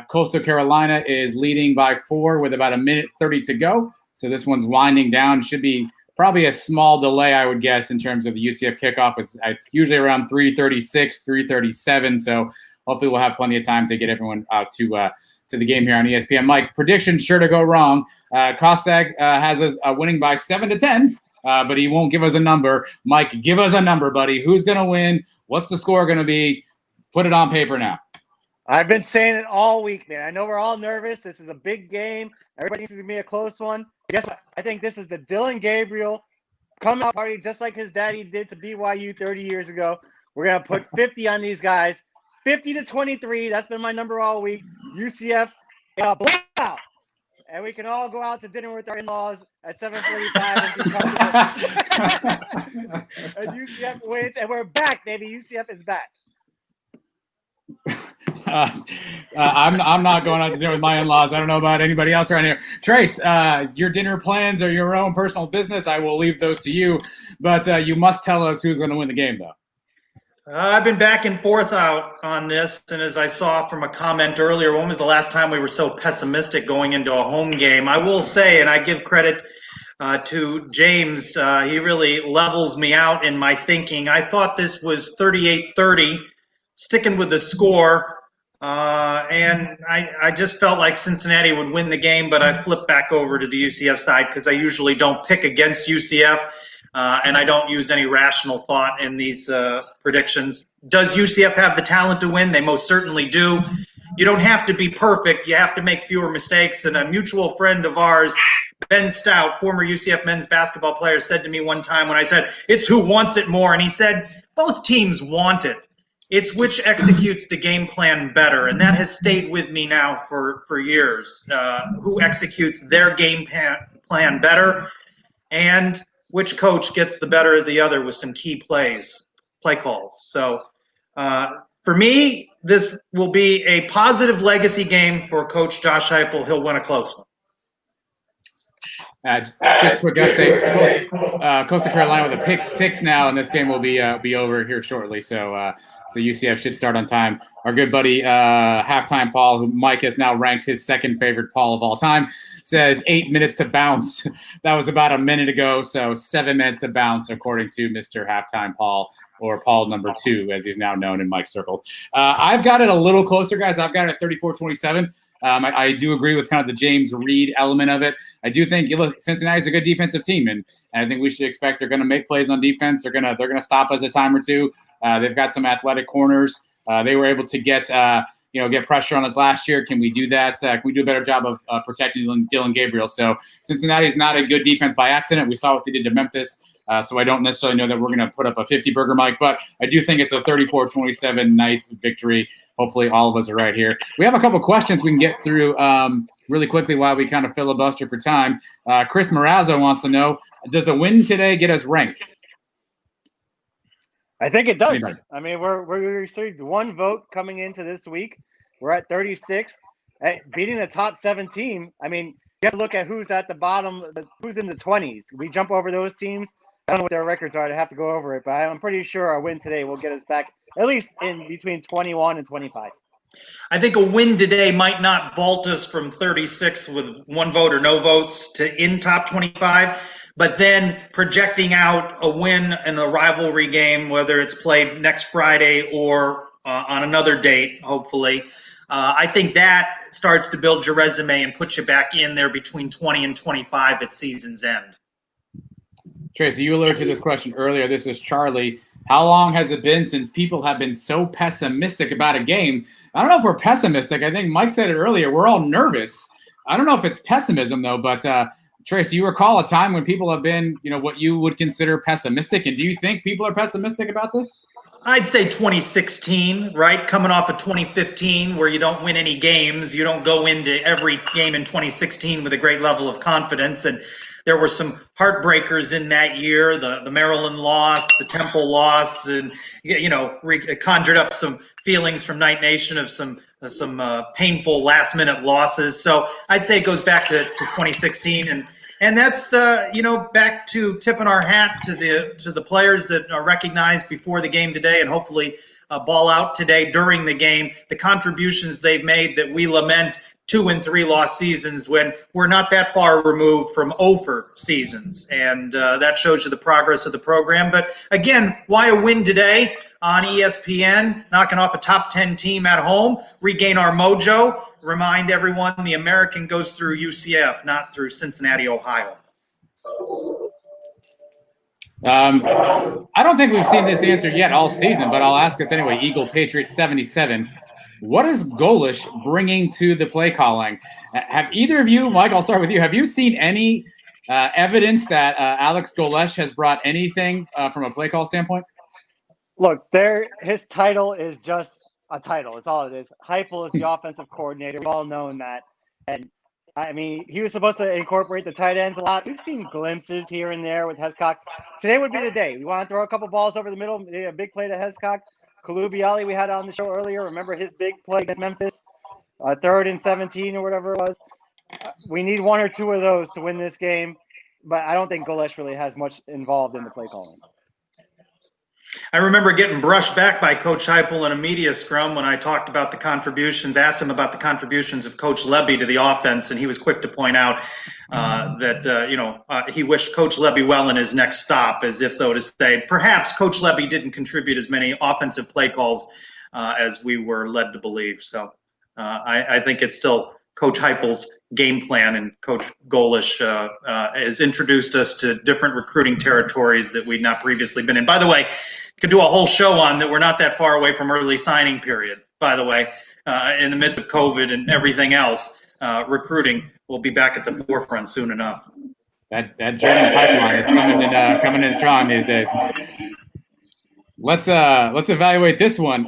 Coastal Carolina is leading by 4 with about 1:30 to go. So this one's winding down. Should be probably a small delay, I would guess, in terms of the UCF kickoff. It's usually around 3:36, 3:37. So hopefully we'll have plenty of time to get everyone out to the game here on ESPN. Mike, predictions sure to go wrong. Kostak has us winning by 7-10, but he won't give us a number. Mike, give us a number, buddy. Who's going to win? What's the score going to be? Put it on paper now. I've been saying it all week, man. I know we're all nervous. This is a big game. Everybody thinks it's going to be a close one. Guess what? I think this is the Dylan Gabriel come-out party, just like his daddy did to BYU 30 years ago. We're going to put 50 on these guys. 50-23. That's been my number all week. UCF blowout. And we can all go out to dinner with our in-laws at 7:45 and be comfortable. And UCF wins, and we're back, baby. UCF is back. I'm not going out to dinner with my in-laws. I don't know about anybody else around here. Trace, your dinner plans are your own personal business. I will leave those to you. But you must tell us who's going to win the game, though. I've been back and forth out on this, and as I saw from a comment earlier, when was the last time we were so pessimistic going into a home game? I will say, and I give credit to James, he really levels me out in my thinking. I thought this was 38-30, sticking with the score, and I just felt like Cincinnati would win the game, but I flipped back over to the UCF side because I usually don't pick against UCF. And I don't use any rational thought in these predictions. Does UCF have the talent to win? They most certainly do. You don't have to be perfect. You have to make fewer mistakes. And a mutual friend of ours, Ben Stout, former UCF men's basketball player, said to me one time when I said, it's who wants it more. And he said, both teams want it. It's which executes the game plan better. And that has stayed with me now for years. Who executes their game plan better, and which coach gets the better of the other with some key play calls. So for me, this will be a positive legacy game for Coach Josh Heupel. He'll win a close one. Just a quick update. Coastal Carolina with a pick 6 now, and this game will be over here shortly. So UCF should start on time. Our good buddy Halftime Paul, who Mike has now ranked his second favorite Paul of all time, says 8 minutes to bounce. That was about a minute ago, so 7 minutes to bounce, according to Mr. Halftime Paul, or Paul number 2, as he's now known in Mike's circle. I've got it a little closer, guys. I've got it at 34-27. I do agree with kind of the James Reed element of it. I do think Cincinnati's a good defensive team, and I think we should expect they're going to make plays on defense. They're going to stop us a time or two. They've got some athletic corners. They were able to get pressure on us last year. Can we do that? Can we do a better job of protecting Dylan Gabriel? So Cincinnati's not a good defense by accident. We saw what they did to Memphis. So I don't necessarily know that we're going to put up a 50-burger, Mike, but I do think it's a 34-27 Knights victory. Hopefully all of us are right here. We have a couple questions we can get through really quickly while we kind of filibuster for time. Chris Marazzo wants to know, does a win today get us ranked? I think it does. Anybody? I mean, we received one vote coming into this week. We're at 36. beating the top 7 team. I mean, you have to look at who's at the bottom, who's in the 20s. We jump over those teams. I don't know what their records are. I'd have to go over it, but I'm pretty sure our win today will get us back at least in between 21 and 25. I think a win today might not vault us from 36 with 1 vote or no votes to in top 25, but then projecting out a win in a rivalry game, whether it's played next Friday or on another date, hopefully, I think that starts to build your resume and puts you back in there between 20 and 25 at season's end. Tracy, you alluded to this question earlier. This is Charlie. How long has it been since people have been so pessimistic about a game? I don't know if we're pessimistic. I think Mike said it earlier. We're all nervous. I don't know if it's pessimism, though. But, Trace, do you recall a time when people have been, what you would consider pessimistic? And do you think people are pessimistic about this? I'd say 2016, right? Coming off of 2015, where you don't win any games. You don't go into every game in 2016 with a great level of confidence. And there were some heartbreakers in that year, the Maryland loss, the Temple loss, and it conjured up some feelings from Night Nation of some painful last-minute losses. So I'd say it goes back to 2016, and that's back to tipping our hat to the players that are recognized before the game today, and hopefully ball out today during the game. The contributions they've made that we lament 2 and 3 lost seasons when we're not that far removed from over seasons. And that shows you the progress of the program. But again, why a win today on ESPN, knocking off a top 10 team at home, regain our mojo, remind everyone the American goes through UCF, not through Cincinnati, Ohio. I don't think we've seen this answer yet all season, but I'll ask us anyway. Eagle Patriots 77. What is Golish bringing to the play calling? Have either of you, Mike, I'll start with you. Have you seen any evidence that Alex Golesh has brought anything from a play call standpoint? Look, his title is just a title. It's all it is. Heupel is the offensive coordinator. We've all known that. And, I mean, he was supposed to incorporate the tight ends a lot. We've seen glimpses here and there with Hescock. Today would be the day. We want to throw a couple balls over the middle, a big play to Hescock. Kalubiali, we had on the show earlier. Remember his big play against Memphis? 3rd and 17 or whatever it was. We need 1 or 2 of those to win this game, but I don't think Golesh really has much involved in the play calling. I remember getting brushed back by Coach Heupel in a media scrum when I talked about the contributions, asked him about the contributions of Coach Lebby to the offense, and he was quick to point out that he wished Coach Lebby well in his next stop, as if though to say, perhaps Coach Lebby didn't contribute as many offensive play calls as we were led to believe. So I think it's still Coach Heupel's game plan, and Coach Golish has introduced us to different recruiting territories that we'd not previously been in. By the way, could do a whole show on that. We're not that far away from early signing period, by the way, in the midst of COVID and everything else. Recruiting will be back at the forefront soon enough. That German pipeline is coming in strong these days. Let's evaluate this one.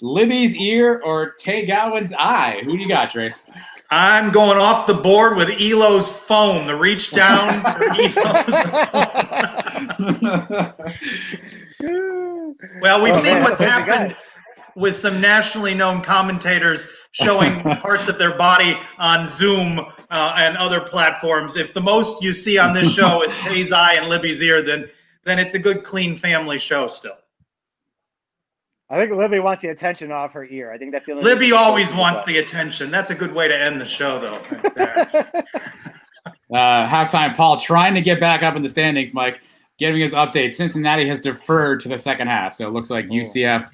Libby's ear or Tay Gowan's eye? Who do you got, Trace? I'm going off the board with Elo's phone. The reach down for Elo's phone. Well, we've seen what's happened with some nationally known commentators showing parts of their body on Zoom and other platforms. If the most you see on this show is Tay's eye and Libby's ear, then it's a good, clean family show still. I think Libby wants the attention off her ear. I think that's the only. Libby always wants the attention. That's a good way to end the show, though. Right there. Halftime, Paul trying to get back up in the standings, Mike, giving us updates. Cincinnati has deferred to the second half, so it looks like UCF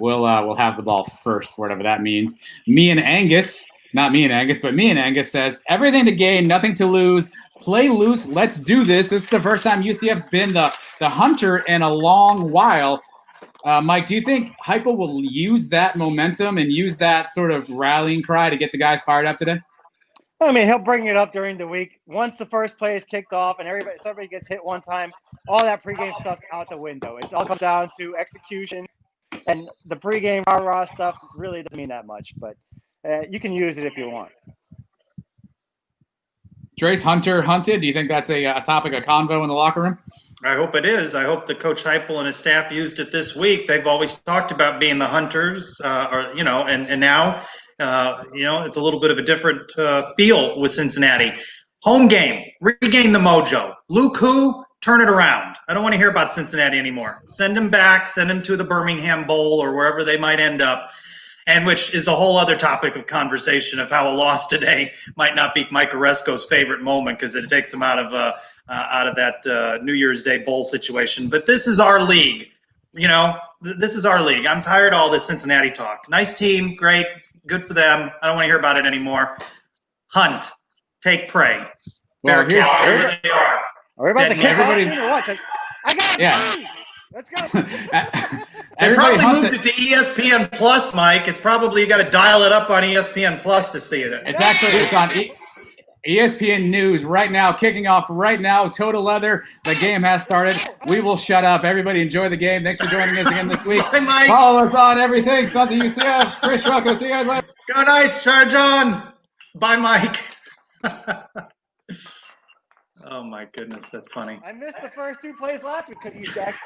will have the ball first, whatever that means. Me and Angus says, everything to gain, nothing to lose. Play loose. Let's do this. This is the first time UCF's been the hunter in a long while. Mike, do you think Heupel will use that momentum and use that sort of rallying cry to get the guys fired up today? I mean, he'll bring it up during the week. Once the first play is kicked off and somebody gets hit one time, all that pregame stuff's out the window. It all comes down to execution, and the pregame rah-rah stuff really doesn't mean that much, but you can use it if you want. Trace, hunted? Do you think that's a topic of convo in the locker room? I hope it is. I hope that Coach Heupel and his staff used it this week. They've always talked about being the hunters, and now It's a little bit of a different feel with Cincinnati. Home game, regain the mojo. Luke who? Turn it around. I don't want to hear about Cincinnati anymore. Send him back, send him to the Birmingham Bowl or wherever they might end up. And which is a whole other topic of conversation of how a loss today might not be Mike Oresco's favorite moment because it takes him out of that New Year's Day bowl situation. But this is our league. This is our league. I'm tired of all this Cincinnati talk. Nice team, great, good for them. I don't want to hear about it anymore. Hunt, take prey. Well, here's Are we about to kick everybody, off or what? 'Cause I got it. Let's go. They probably moved it to ESPN Plus, Mike. It's probably you got to dial it up on ESPN Plus to see it. It's on ESPN News right now, kicking off right now. Total Leather. The game has started. We will shut up. Everybody enjoy the game. Thanks for joining us again this week. Bye, Mike. Follow us on everything. Sons of UCF. Chris Rocco. See you guys later. Go Knights. Charge on. Bye, Mike. Oh, my goodness. That's funny. I missed the first two plays last week because you jacked.